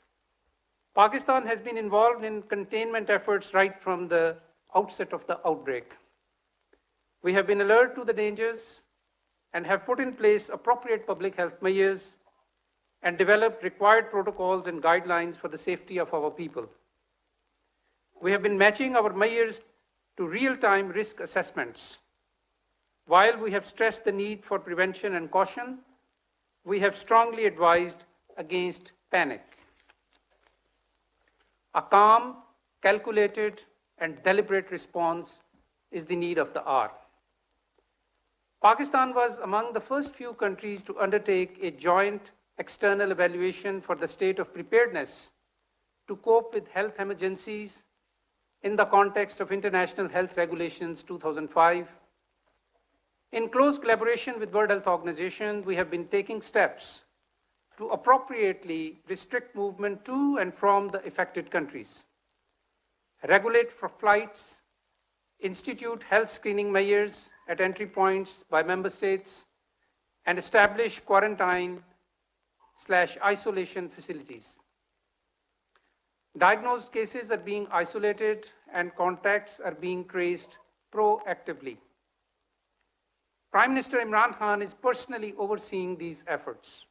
Pakistan has been involved in containment efforts right from the outset of the outbreak. We have been alert to the dangers and have put in place appropriate public health measures and developed required protocols and guidelines for the safety of our people. We have been matching our measures to real-time risk assessments. While we have stressed the need for prevention and caution, we have strongly advised against panic. A calm, calculated, and deliberate response is the need of the hour. Pakistan was among the first few countries to undertake a joint external evaluation for the state of preparedness to cope with health emergencies in the context of International Health Regulations 2005. In close collaboration with World Health Organization, we have been taking steps to appropriately restrict movement to and from the affected countries, regulate for flights, institute health screening measures at entry points by member states, and establish quarantine/isolation facilities. Diagnosed cases are being isolated and contacts are being traced proactively. Prime Minister Imran Khan is personally overseeing these efforts.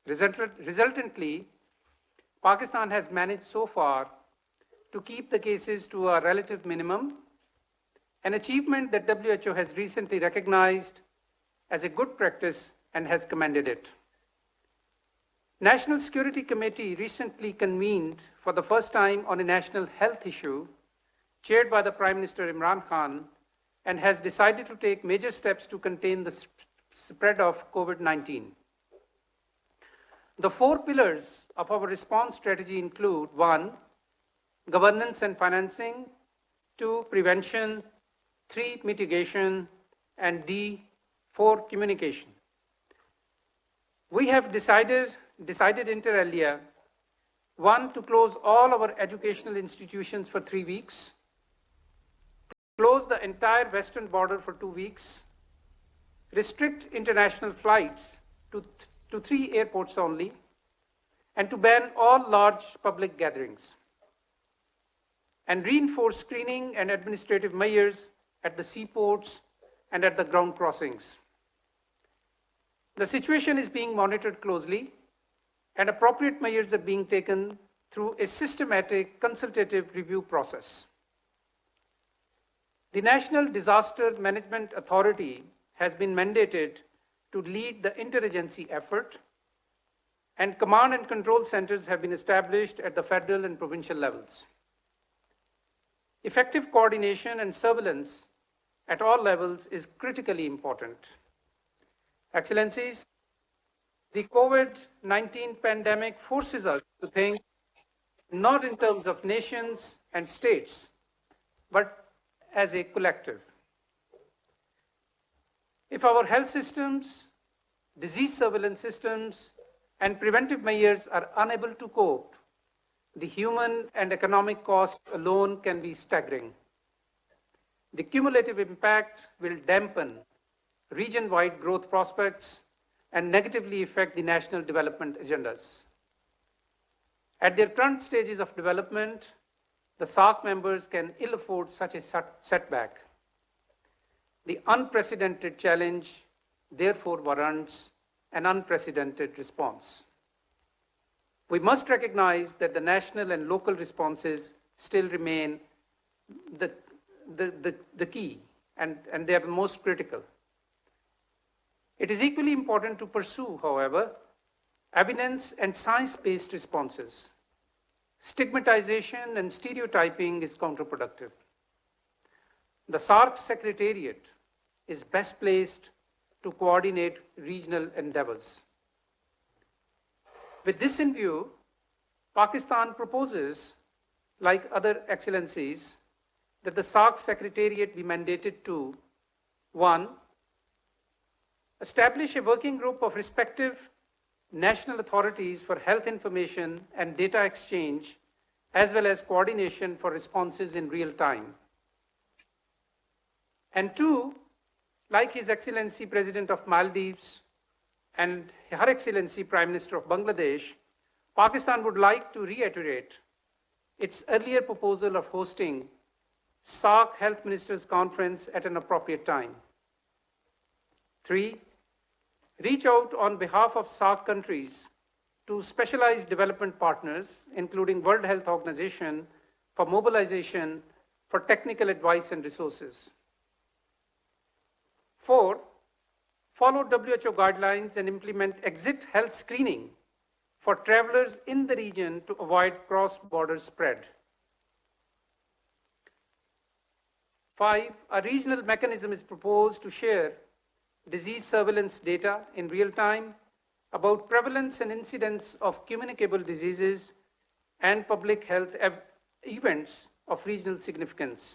Resultantly, Pakistan has managed so far to keep the cases to a relative minimum, an achievement that WHO has recently recognized as a good practice and has commended it. National Security Committee recently convened for the first time on a national health issue, chaired by the Prime Minister Imran Khan, and has decided to take major steps to contain the spread of COVID-19. The 4 pillars of our response strategy include: 1, governance and financing; 2, prevention; 3, mitigation; and 4, communication. We have decided inter alia: 1, to close all our educational institutions for 3 weeks, close the entire western border for 2 weeks, restrict international flights to 3 airports only, and to ban all large public gatherings, and reinforce screening and administrative measures at the seaports and at the ground crossings. The situation is being monitored closely, and appropriate measures are being taken through a systematic consultative review process. The National Disaster Management Authority has been mandated to lead the interagency effort, and command and control centers have been established at the federal and provincial levels. Effective coordination and surveillance at all levels is critically important. Excellencies, the COVID-19 pandemic forces us to think not in terms of nations and states, but as a collective. If our health systems, disease surveillance systems, and preventive measures are unable to cope, the human and economic cost alone can be staggering. The cumulative impact will dampen region-wide growth prospects and negatively affect the national development agendas. At their current stages of development, the SAARC members can ill afford such a setback. The unprecedented challenge therefore warrants an unprecedented response. We must recognize that the national and local responses still remain the key, and they are the most critical. It is equally important to pursue, however, evidence and science-based responses. Stigmatization and stereotyping is counterproductive. The SAARC Secretariat is best placed to coordinate regional endeavors. With this in view, Pakistan proposes, like other excellencies, that the SAARC Secretariat be mandated to: 1, establish a working group of respective national authorities for health information and data exchange, as well as coordination for responses in real time. And 2, like His Excellency President of Maldives and Her Excellency Prime Minister of Bangladesh, Pakistan would like to reiterate its earlier proposal of hosting SAARC Health Ministers Conference at an appropriate time. 3, reach out on behalf of SAARC countries to specialized development partners, including World Health Organization, for mobilization for technical advice and resources. 4, follow WHO guidelines and implement exit health screening for travelers in the region to avoid cross-border spread. 5, a regional mechanism is proposed to share disease surveillance data in real time about prevalence and incidence of communicable diseases and public health events of regional significance.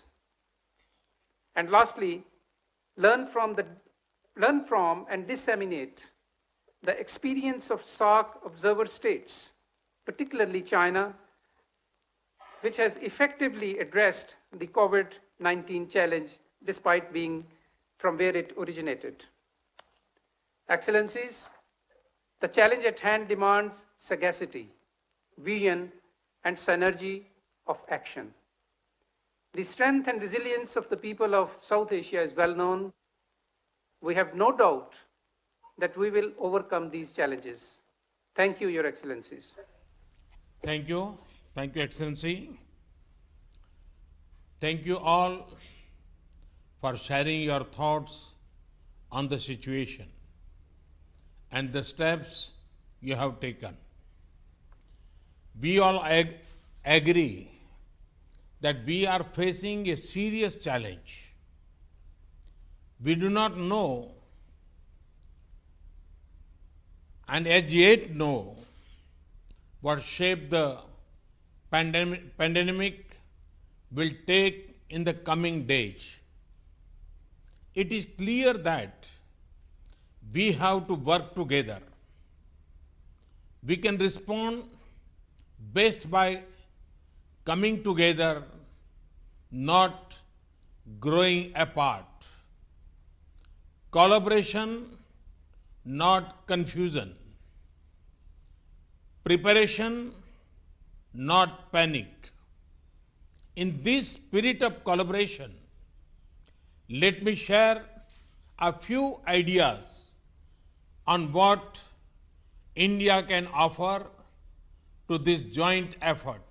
And lastly, learn from and disseminate the experience of SAARC observer states, particularly China, which has effectively addressed the COVID-19 challenge despite being from where it originated. Excellencies, the challenge at hand demands sagacity, vision, and synergy of action. The strength and resilience of the people of South Asia is well known. We have no doubt that we will overcome these challenges. Thank you, Your Excellencies. Thank you. Thank you, Excellency. Thank you all for sharing your thoughts on the situation and the steps you have taken. We all agree that we are facing a serious challenge. We do not know and as yet know what shape the pandemic will take in the coming days. It is clear that we have to work together. We can respond best by coming together, not growing apart. Collaboration, not confusion. Preparation, not panic. In this spirit of collaboration, let me share a few ideas on what India can offer to this joint effort.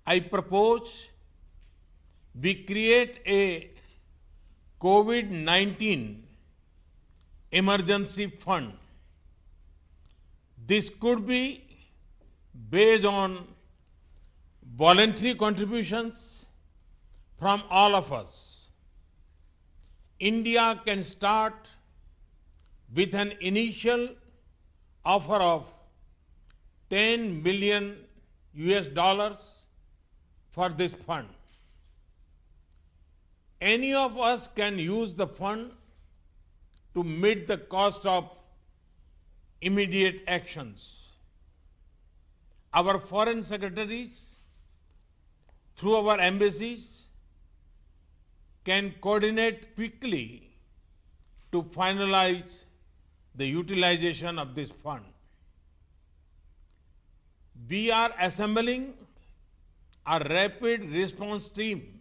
I propose we create a COVID-19 emergency fund. This could be based on voluntary contributions from all of us. India can start with an initial offer of $10 million for this fund. Any of us can use the fund to meet the cost of immediate actions. Our foreign secretaries, through our embassies, can coordinate quickly to finalize the utilization of this fund. We are assembling a rapid response team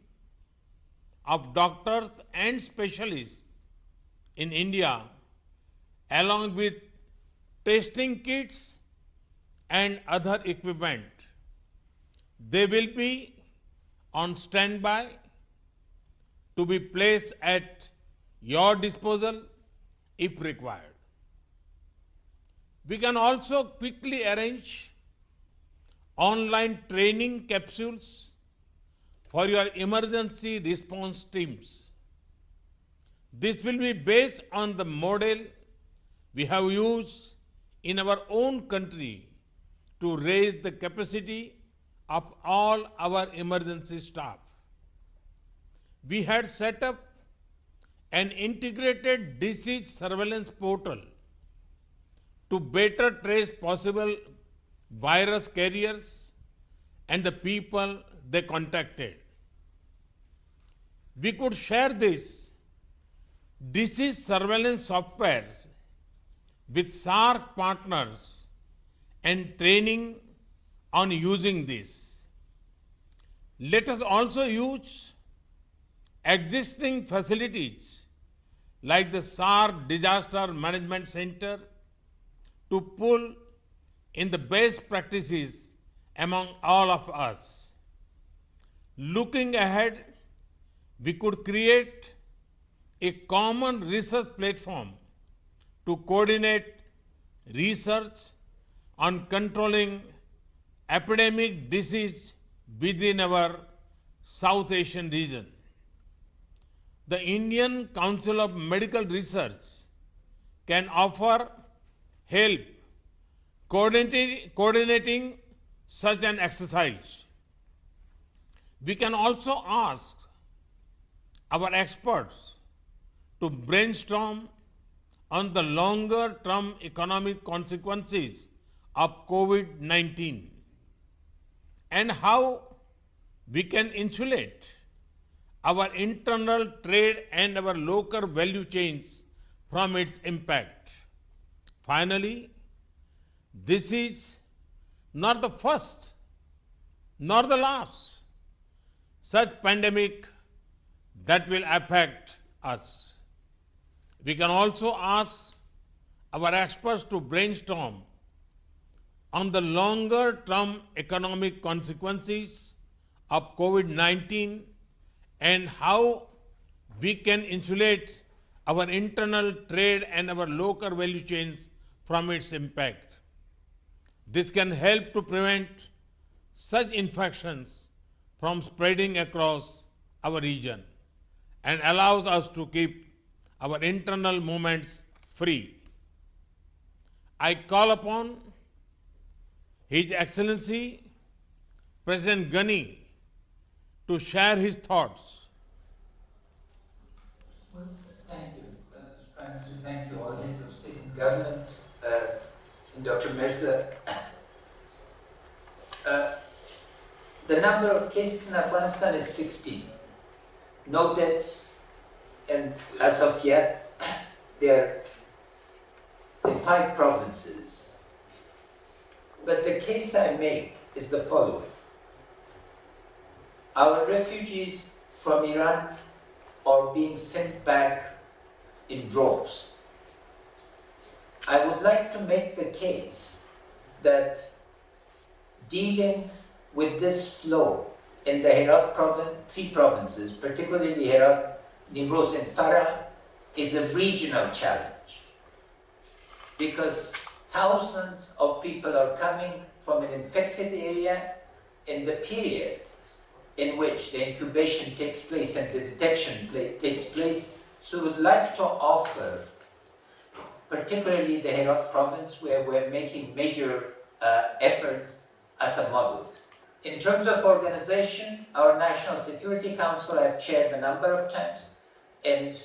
of doctors and specialists in India, along with testing kits and other equipment. They will be on standby to be placed at your disposal if required. We can also quickly arrange online training capsules for your emergency response teams. This will be based on the model we have used in our own country to raise the capacity of all our emergency staff. We had set up an integrated disease surveillance portal to better trace possible virus carriers and the people they contacted. We could share this disease surveillance software with SAARC partners and training on using this. Let us also use existing facilities like the SAARC Disaster Management Center to pull in the best practices among all of us. Looking ahead, we could create a common research platform to coordinate research on controlling epidemic disease within our South Asian region. The Indian Council of Medical Research can offer help coordinating such an exercise. We can also ask our experts to brainstorm on the longer-term economic consequences of COVID-19 and how we can insulate our internal trade and our local value chains from its impact. Finally, this is not the first nor the last. such pandemic that will affect us. We can also ask our experts to brainstorm on the longer-term economic consequences of COVID-19 and how we can insulate our internal trade and our local value chains from its impact. This can help to prevent such infections from spreading across our region and allows us to keep our internal movements free. I call upon His Excellency President Ghani to share his thoughts. Well, thank you, Mr. Prime Minister. Thank you, all heads of state and government, and Dr. Mirza. The number of cases in Afghanistan is 16. No deaths, and as of yet, there are in 5 provinces. But the case I make is the following. Our refugees from Iran are being sent back in droves. I would like to make the case that dealing with this flow in the Herat province, 3 provinces, particularly Herat, Nimroz and Farah, is a regional challenge. Because thousands of people are coming from an infected area in the period in which the incubation takes place and the detection takes place. So we would like to offer, particularly the Herat province, where we're making major efforts, as a model. In terms of organization, our National Security Council I've chaired a number of times, and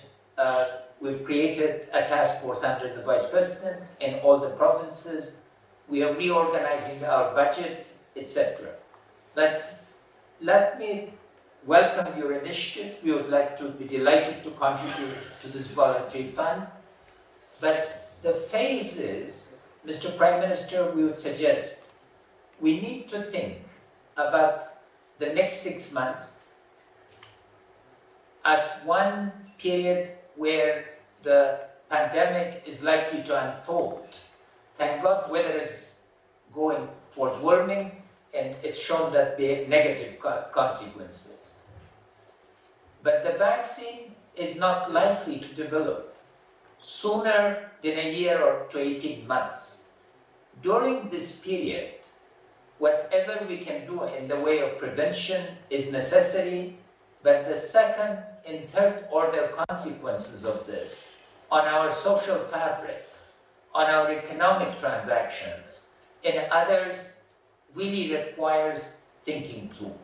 we've created a task force under the Vice President in all the provinces. We are reorganizing our budget, etc. But let me welcome your initiative. We would like to be delighted to contribute to this voluntary fund. But the phases, Mr. Prime Minister, we would suggest we need to think about the next 6 months as one period where the pandemic is likely to unfold. Thank God weather is going towards warming, and it's shown that there are negative consequences. But the vaccine is not likely to develop sooner than a year or to 18 months. During this period, whatever we can do in the way of prevention is necessary, but the second and third order consequences of this on our social fabric, on our economic transactions, and others really requires thinking through.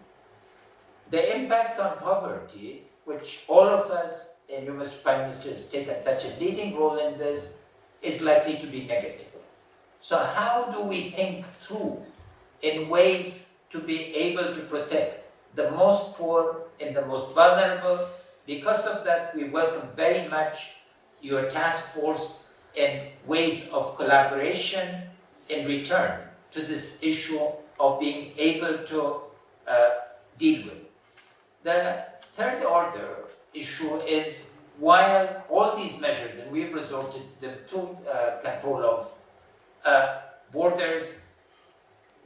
The impact on poverty, which all of us, and you, Mr. Prime Minister, has taken such a leading role in this, is likely to be negative. So how do we think through in ways to be able to protect the most poor and the most vulnerable? Because of that, we welcome very much your task force and ways of collaboration in return to this issue of being able to deal with. The third order issue is, while all these measures, and we've resorted to control of borders,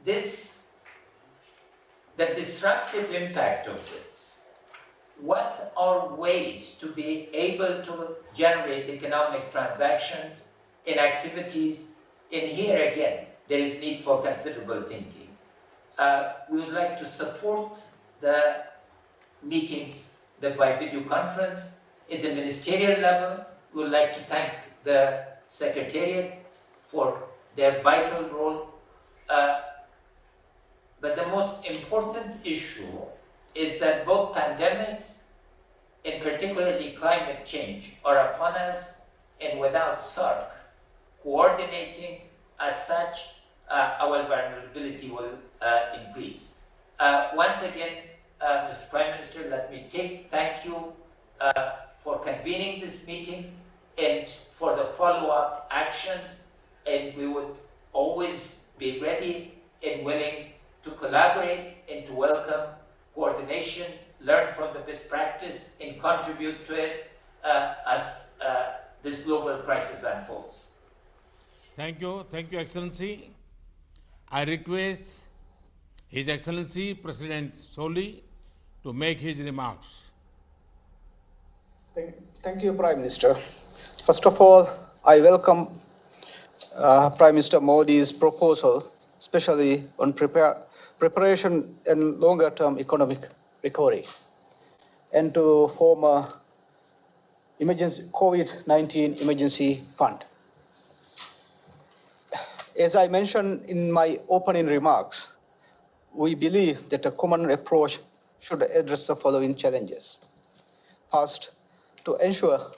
the disruptive impact of this, what are ways to be able to generate economic transactions in activities? And here again, there is need for considerable thinking. We would like to support the meetings by video conference at the ministerial level. We would like to thank the Secretariat for their vital role. But the most important issue is that both pandemics, and particularly climate change, are upon us, and without SAARC coordinating as such, our vulnerability will increase. Once again, Mr. Prime Minister, let me thank you for convening this meeting and for the follow-up actions, and we would always be ready and willing to collaborate and to welcome coordination, learn from the best practice and contribute to it as this global crisis unfolds. Thank you, Excellency. I request His Excellency President Soli to make his remarks. Thank you, Prime Minister. First of all, I welcome Prime Minister Modi's proposal, especially on preparation and longer-term economic recovery, and to form a COVID-19 emergency fund. As I mentioned in my opening remarks, we believe that a common approach should address the following challenges. First, to ensure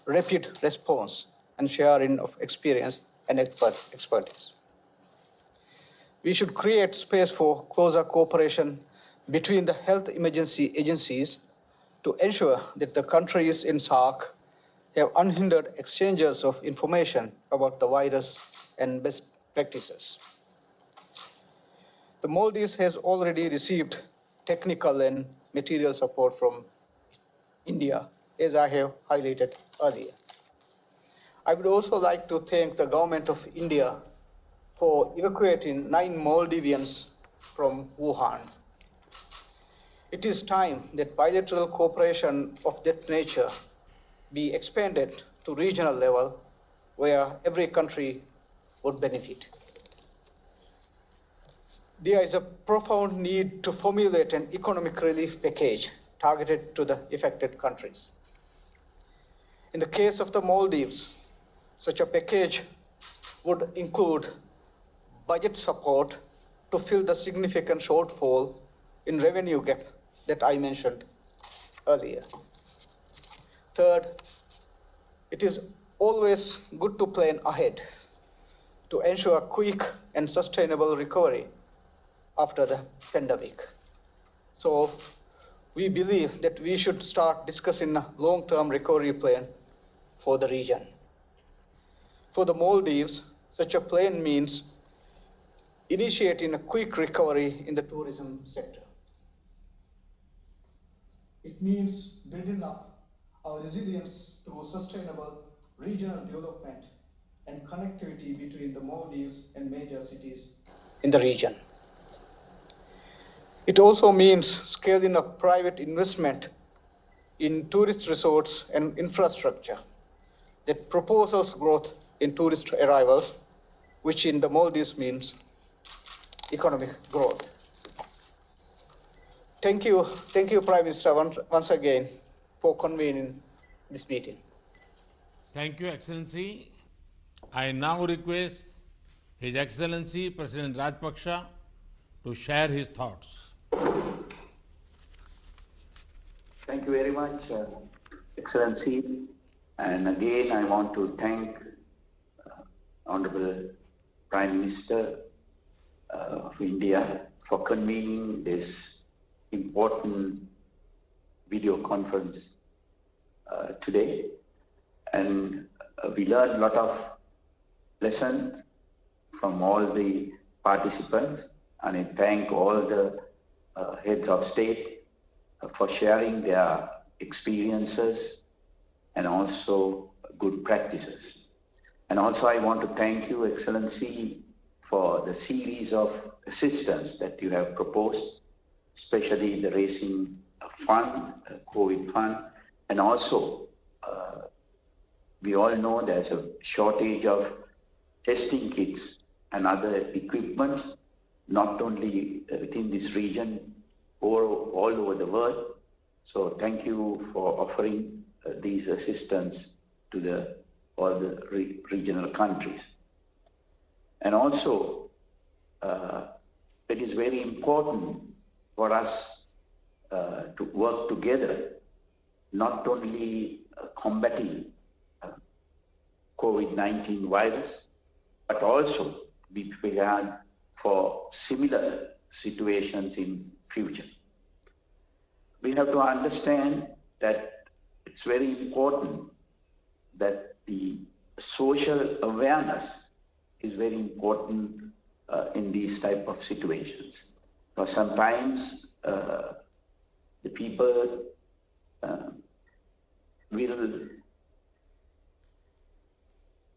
rapid response and sharing of experience and expertise. We should create space for closer cooperation between the health emergency agencies to ensure that the countries in SAARC have unhindered exchanges of information about the virus and best practices. The Maldives has already received technical and material support from India, as I have highlighted earlier. I would also like to thank the government of India for evacuating 9 Maldivians from Wuhan. It is time that bilateral cooperation of that nature be expanded to regional level where every country would benefit. There is a profound need to formulate an economic relief package targeted to the affected countries. In the case of the Maldives, such a package would include budget support to fill the significant shortfall in revenue gap that I mentioned earlier. Third, it is always good to plan ahead to ensure quick and sustainable recovery after the pandemic. So we believe that we should start discussing a long-term recovery plan for the region. For the Maldives, such a plan means initiating a quick recovery in the tourism sector. It means building up our resilience through sustainable regional development and connectivity between the Maldives and major cities in the region. It also means scaling up private investment in tourist resorts and infrastructure that propels growth in tourist arrivals, which in the Maldives means economic growth. Thank you, Prime Minister, once again for convening this meeting. Thank you, Excellency. I now request His Excellency President Rajpaksha to share his thoughts. Thank you very much, Excellency. And again, I want to thank Honorable Prime Minister of India for convening this important video conference today. And we learned a lot of lessons from all the participants, and I thank all the heads of state for sharing their experiences and also good practices. And also I want to thank you, Excellency, for the series of assistance that you have proposed, especially the raising fund, COVID fund, and also we all know there's a shortage of testing kits and other equipment, not only within this region, or all over the world. So thank you for offering these assistance to all the regional countries. And also, it is very important for us to work together, not only combating COVID-19 virus, but also be prepared for similar situations in future. We have to understand that it's very important that the social awareness is very important in these type of situations. Because sometimes the people will,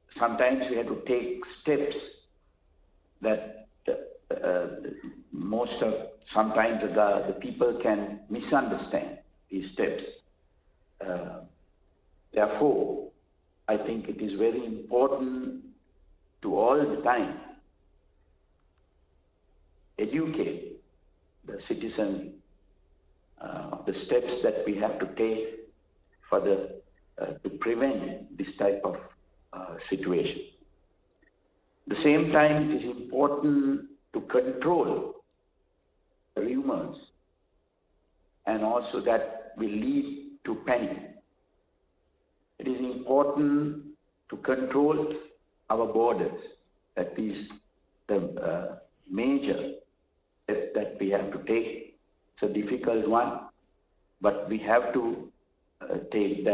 sometimes we have to take steps that sometimes the people can misunderstand these steps. Therefore, I think it is very important to all the time educate the citizen of the steps that we have to take for to prevent this type of situation. At the same time, it is important to control rumors, and also that will lead to panic. It is important to control our borders. That is the major steps that we have to take. It's a difficult one, but we have to take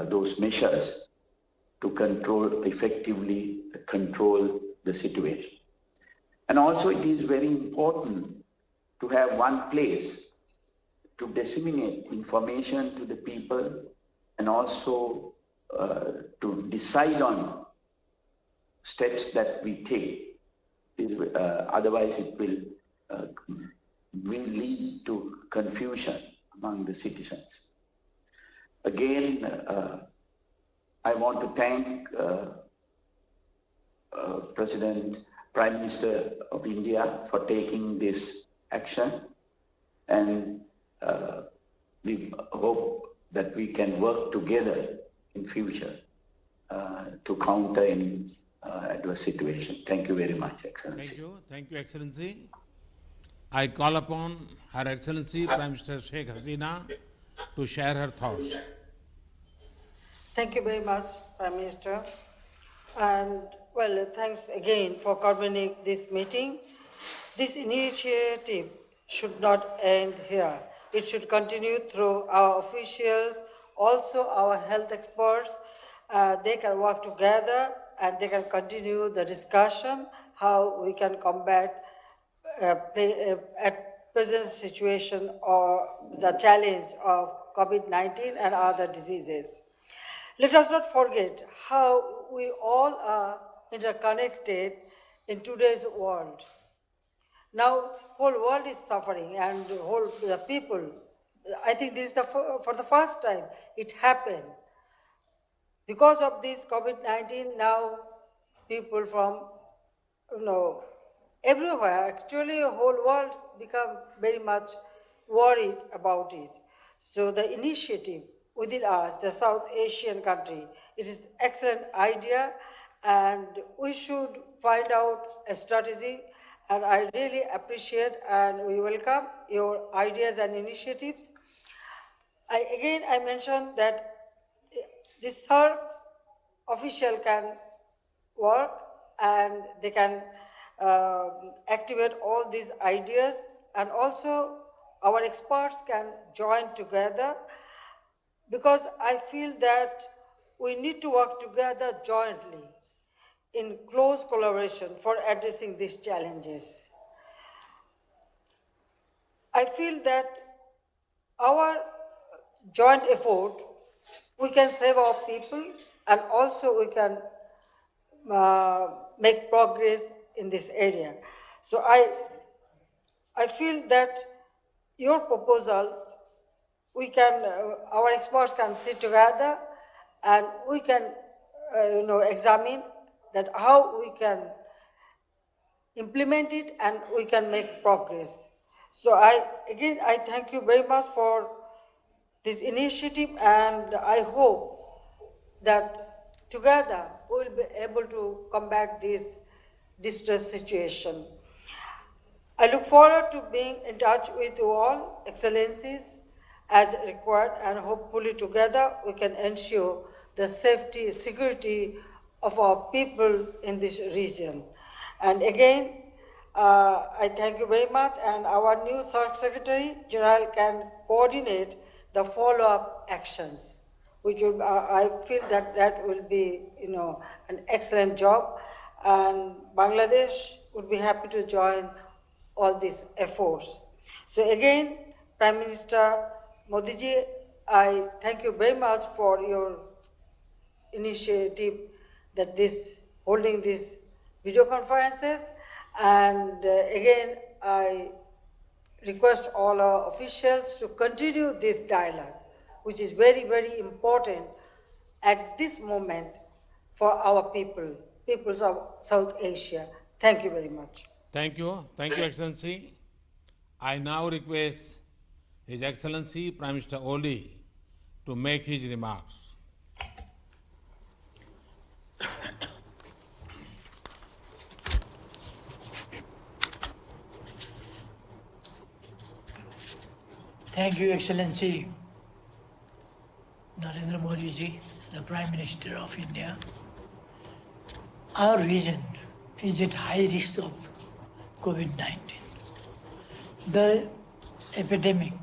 those measures to effectively control the situation. And also it is very important to have one place to disseminate information to the people, and also to decide on steps that we take. Otherwise it will lead to confusion among the citizens. Again, I want to thank Prime Minister of India for taking this action, and we hope that we can work together in future to counter any adverse situation. Thank you very much, Excellency. Thank you, Excellency. I call upon Her Excellency Prime Minister Sheikh Hasina to share her thoughts. Thank you very much, Prime Minister. And well, thanks again for convening this meeting. This initiative should not end here. It should continue through our officials, also our health experts. They can work together and they can continue the discussion how we can combat at present situation or the challenge of COVID-19 and other diseases. Let us not forget how we all are interconnected in today's world. Now, whole world is suffering, and the people. I think this is for the first time it happened. Because of this COVID-19, now people from everywhere, actually, the whole world become very much worried about it. So the initiative within us, the South Asian country, it is excellent idea, and we should find out a strategy. And I really appreciate and we welcome your ideas and initiatives. I mentioned that this SAARC official can work and they can activate all these ideas, and also our experts can join together, because I feel that we need to work together jointly in close collaboration for addressing these challenges. I feel that our joint effort, we can save our people, and also we can make progress in this area. So I feel that your proposals, we can, our experts can sit together and we can, examine that how we can implement it and we can make progress. So I thank you very much for this initiative, and I hope that together we will be able to combat this distress situation. I look forward to being in touch with you all, Excellencies, as required, and hopefully together we can ensure the safety, security of our people in this region. And again, I thank you very much, and our new SAARC Secretary General can coordinate the follow-up actions, which will, I feel that will be, an excellent job, and Bangladesh would be happy to join all these efforts. So again, Prime Minister Modi ji, I thank you very much for your initiative that holding these video conferences, and again I request all our officials to continue this dialogue, which is very, very important at this moment for our peoples of South Asia. Thank you very much. Thank you. Thank you, Excellency. I now request His Excellency Prime Minister Oli to make his remarks. Thank you, Excellency Narendra Modi ji, the Prime Minister of India. Our region is at high risk of COVID-19. The epidemic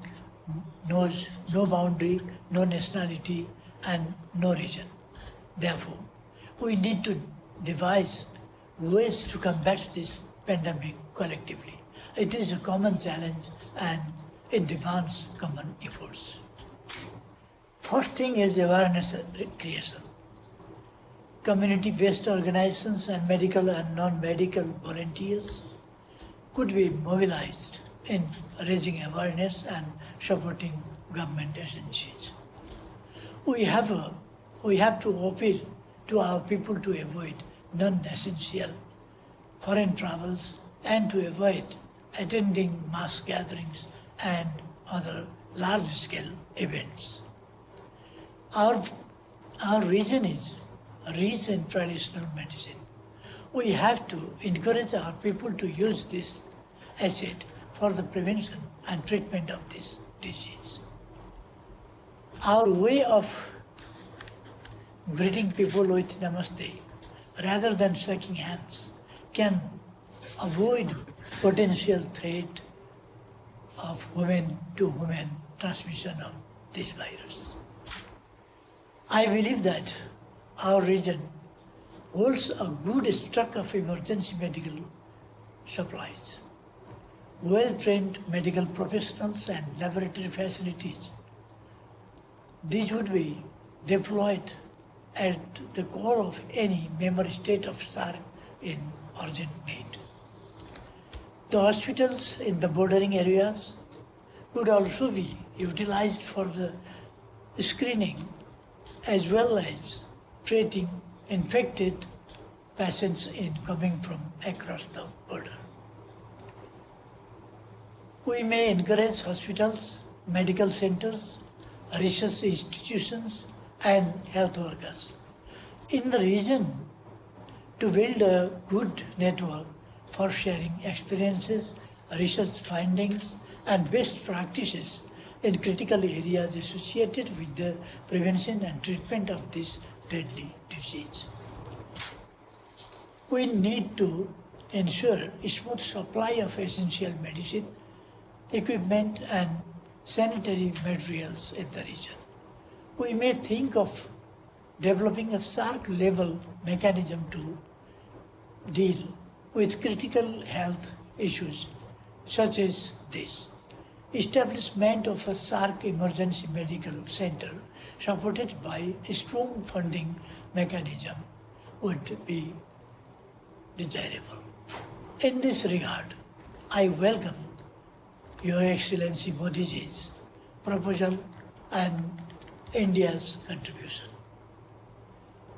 knows no boundary, no nationality, and no region. Therefore, we need to devise ways to combat this pandemic collectively. It is a common challenge and it demands common efforts. First thing is awareness creation. Community-based organizations and medical and non-medical volunteers could be mobilized in raising awareness and supporting government agencies. We have to appeal to our people to avoid non-essential foreign travels and to avoid attending mass gatherings and other large-scale events. Our region is rich in traditional medicine. We have to encourage our people to use this asset for the prevention and treatment of this disease. Our way of greeting people with namaste rather than shaking hands can avoid potential threat of women to women transmission of this virus. I believe that our region holds a good stock of emergency medical supplies, well-trained medical professionals and laboratory facilities. These would be deployed at the core of any member state of SAARC in urgent need. The hospitals in the bordering areas could also be utilized for the screening as well as treating infected patients coming from across the border. We may encourage hospitals, medical centers, research institutions and health workers in the region to build a good network for sharing experiences, research findings and best practices in critical areas associated with the prevention and treatment of this deadly disease. We need to ensure a smooth supply of essential medicine, equipment and sanitary materials in the region. We may think of developing a SAARC-level mechanism to deal with critical health issues such as this. Establishment of a SAARC emergency medical center supported by a strong funding mechanism would be desirable. In this regard, I welcome Your Excellency Modi's proposal and India's contribution.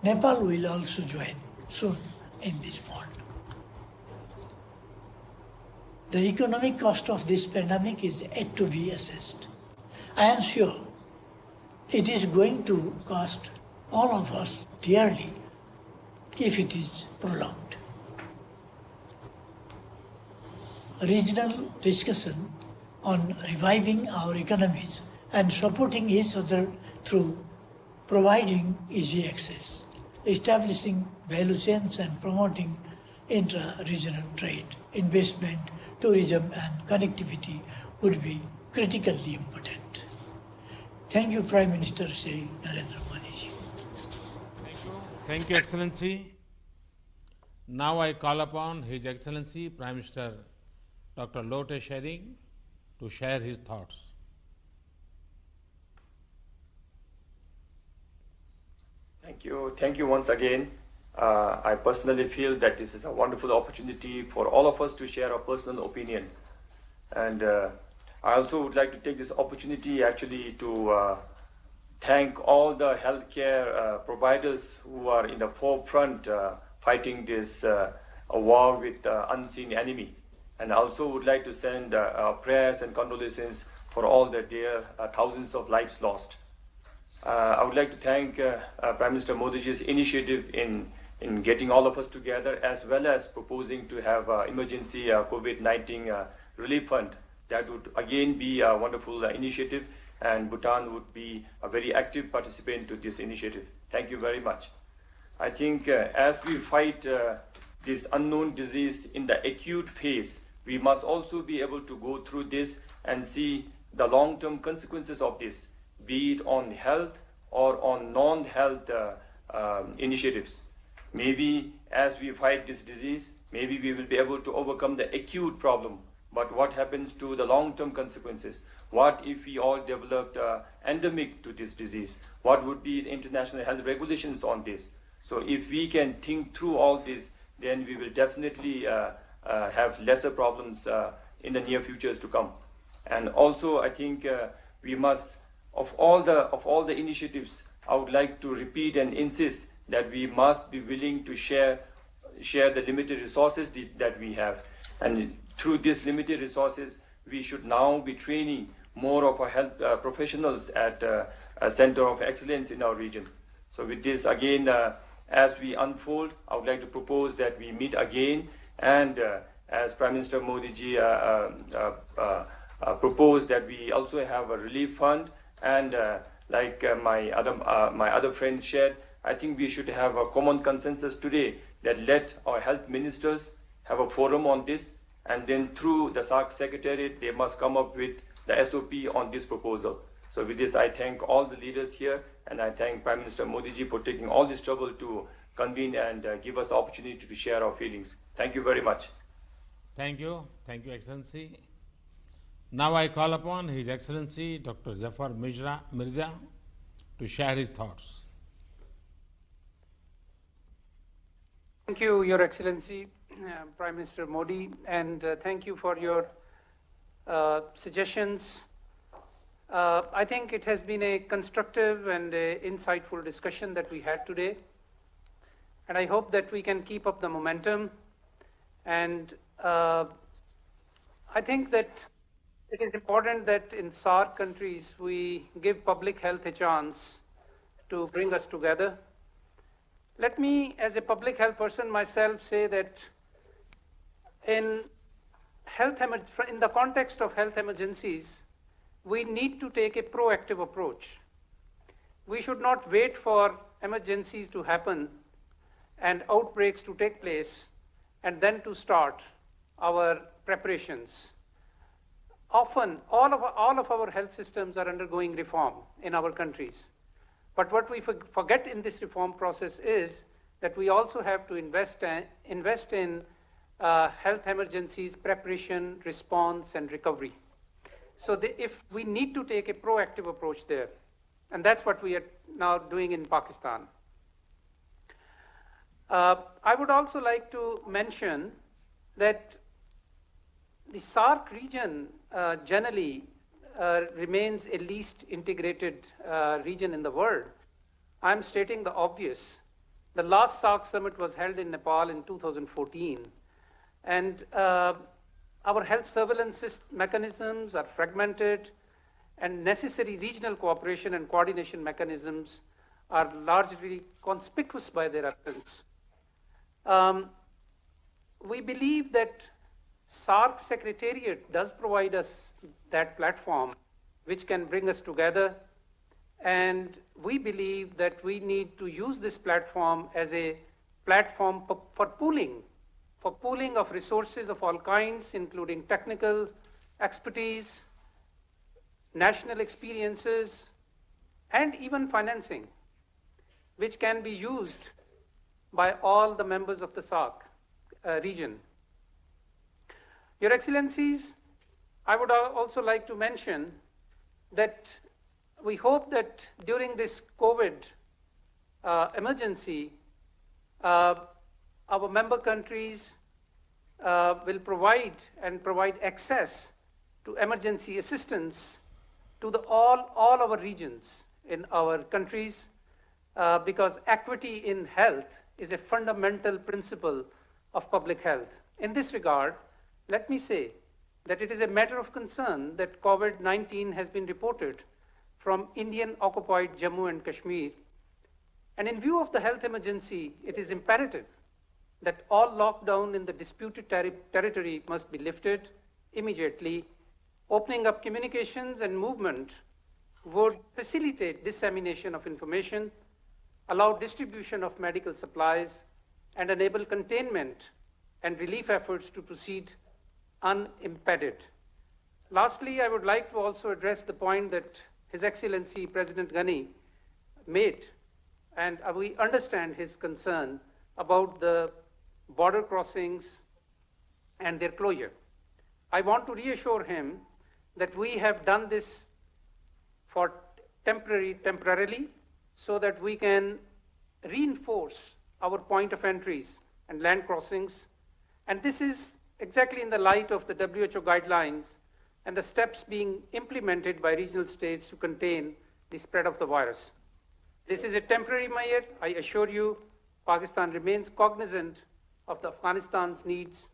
Nepal will also join soon in this fund. The economic cost of this pandemic is yet to be assessed. I am sure it is going to cost all of us dearly if it is prolonged. Regional discussion on reviving our economies and supporting each other through providing easy access, establishing value chains and promoting intra-regional trade, investment, tourism and connectivity would be critically important. Thank you, Prime Minister Shri Narendra Modi ji. Thank you. Thank you, Excellency. Now I call upon His Excellency Prime Minister Dr. Lotte Schering to share his thoughts. Thank you once again. I personally feel that this is a wonderful opportunity for all of us to share our personal opinions. And I also would like to take this opportunity actually to thank all the healthcare providers who are in the forefront fighting this war with the unseen enemy. And I also would like to send prayers and condolences for all the dear thousands of lives lost. I would like to thank Prime Minister Modi's initiative in getting all of us together, as well as proposing to have emergency COVID-19 relief fund. That would again be a wonderful initiative, and Bhutan would be a very active participant to this initiative. Thank you very much. I think as we fight this unknown disease in the acute phase, we must also be able to go through this and see the long-term consequences of this, be it on health or on non-health initiatives. Maybe as we fight this disease, maybe we will be able to overcome the acute problem. But what happens to the long-term consequences? What if we all developed endemic to this disease? What would be the international health regulations on this? So if we can think through all this, then we will definitely have lesser problems in the near futures to come. And also, I think we must, of all the initiatives, I would like to repeat and insist that we must be willing to share the limited resources that we have. And through these limited resources, we should now be training more of our health professionals at a center of excellence in our region. So with this, again, as we unfold, I would like to propose that we meet again, and as Prime Minister Modi ji proposed, that we also have a relief fund, and like my other friends shared, I think we should have a common consensus today that let our health ministers have a forum on this, and then through the SAARC Secretariat, they must come up with the SOP on this proposal. So with this, I thank all the leaders here, and I thank Prime Minister Modi ji for taking all this trouble to convene and give us the opportunity to share our feelings. Thank you very much. Thank you, Excellency. Now I call upon His Excellency Dr. Zafar Mirza to share his thoughts. Thank you, Your Excellency, Prime Minister Modi, and thank you for your suggestions. I think it has been a constructive and insightful discussion that we had today, and I hope that we can keep up the momentum. And I think that it is important that in SAARC countries we give public health a chance to bring us together. Let me, as a public health person myself, say that in the context of health emergencies, we need to take a proactive approach. We should not wait for emergencies to happen and outbreaks to take place and then to start our preparations. Often, all of our health systems are undergoing reform in our countries. But what we forget in this reform process is that we also have to invest in health emergencies, preparation, response, and recovery. So if we need to take a proactive approach there, and that's what we are now doing in Pakistan. I would also like to mention that the SAARC region generally remains a least integrated region in the world. I'm stating the obvious. The last SAARC summit was held in Nepal in 2014, and our health surveillance mechanisms are fragmented, and necessary regional cooperation and coordination mechanisms are largely conspicuous by their absence. We believe that SAARC Secretariat does provide us that platform which can bring us together, and we believe that we need to use this platform as a platform for pooling of resources of all kinds, including technical expertise, national experiences, and even financing, which can be used by all the members of the SAARC region. Your Excellencies, I would also like to mention that we hope that during this COVID emergency, our member countries will provide access to emergency assistance to all our regions in our countries, because equity in health is a fundamental principle of public health. In this regard, let me say that it is a matter of concern that COVID-19 has been reported from Indian-occupied Jammu and Kashmir. And in view of the health emergency, it is imperative that all lockdown in the disputed territory must be lifted immediately. Opening up communications and movement would facilitate dissemination of information, allow distribution of medical supplies, and enable containment and relief efforts to proceed unimpeded. Lastly, I would like to also address the point that His Excellency President Ghani made, and we understand his concern about the border crossings and their closure. I want to reassure him that we have done this for temporarily, so that we can reinforce our point of entries and land crossings. And this is exactly in the light of the WHO guidelines and the steps being implemented by regional states to contain the spread of the virus. This is a temporary measure. I assure you, Pakistan remains cognizant of Afghanistan's needs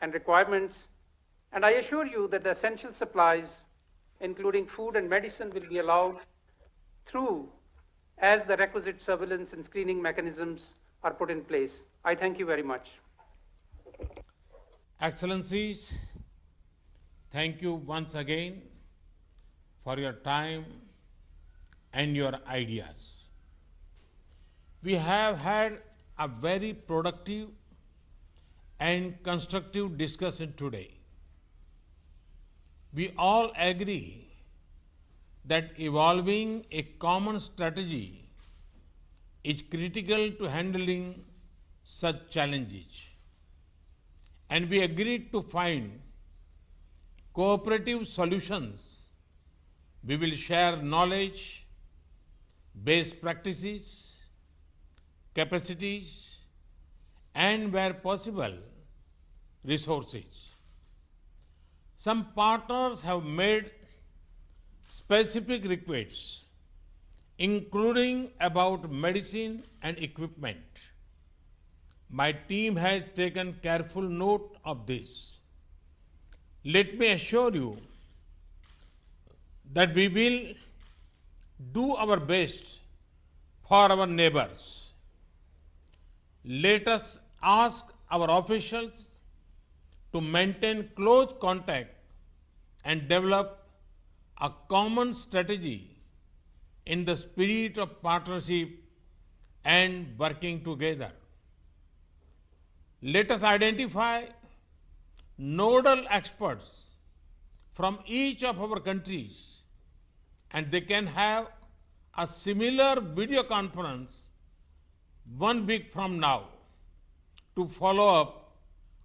and requirements. And I assure you that the essential supplies, including food and medicine, will be allowed through as the requisite surveillance and screening mechanisms are put in place. I thank you very much. Excellencies, thank you once again for your time and your ideas. We have had a very productive and constructive discussion today. We all agree that evolving a common strategy is critical to handling such challenges. And we agreed to find cooperative solutions. We will share knowledge, best practices, capacities, and where possible, resources. Some partners have made specific requests, including about medicine and equipment. My team has taken careful note of this. Let me assure you that we will do our best for our neighbors. Let us ask our officials to maintain close contact and develop a common strategy in the spirit of partnership and working together. Let us identify nodal experts from each of our countries, and they can have a similar video conference 1 week from now to follow up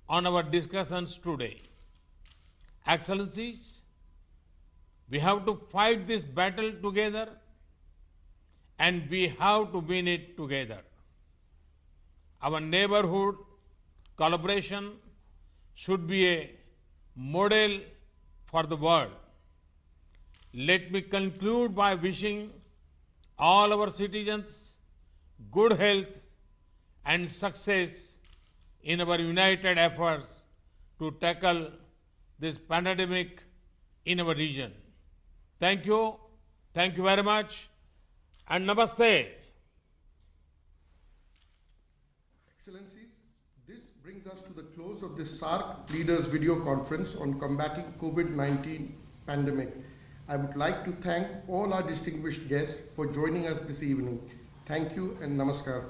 on our discussions today. Excellencies, we have to fight this battle together, and we have to win it together. Our neighborhood collaboration should be a model for the world. Let me conclude by wishing all our citizens good health and success in our united efforts to tackle this pandemic in our region. Thank you very much, and Namaste. Excellencies, this brings us to the close of this SAARC Leaders Video Conference on combating COVID-19 pandemic. I would like to thank all our distinguished guests for joining us this evening. Thank you and Namaskar.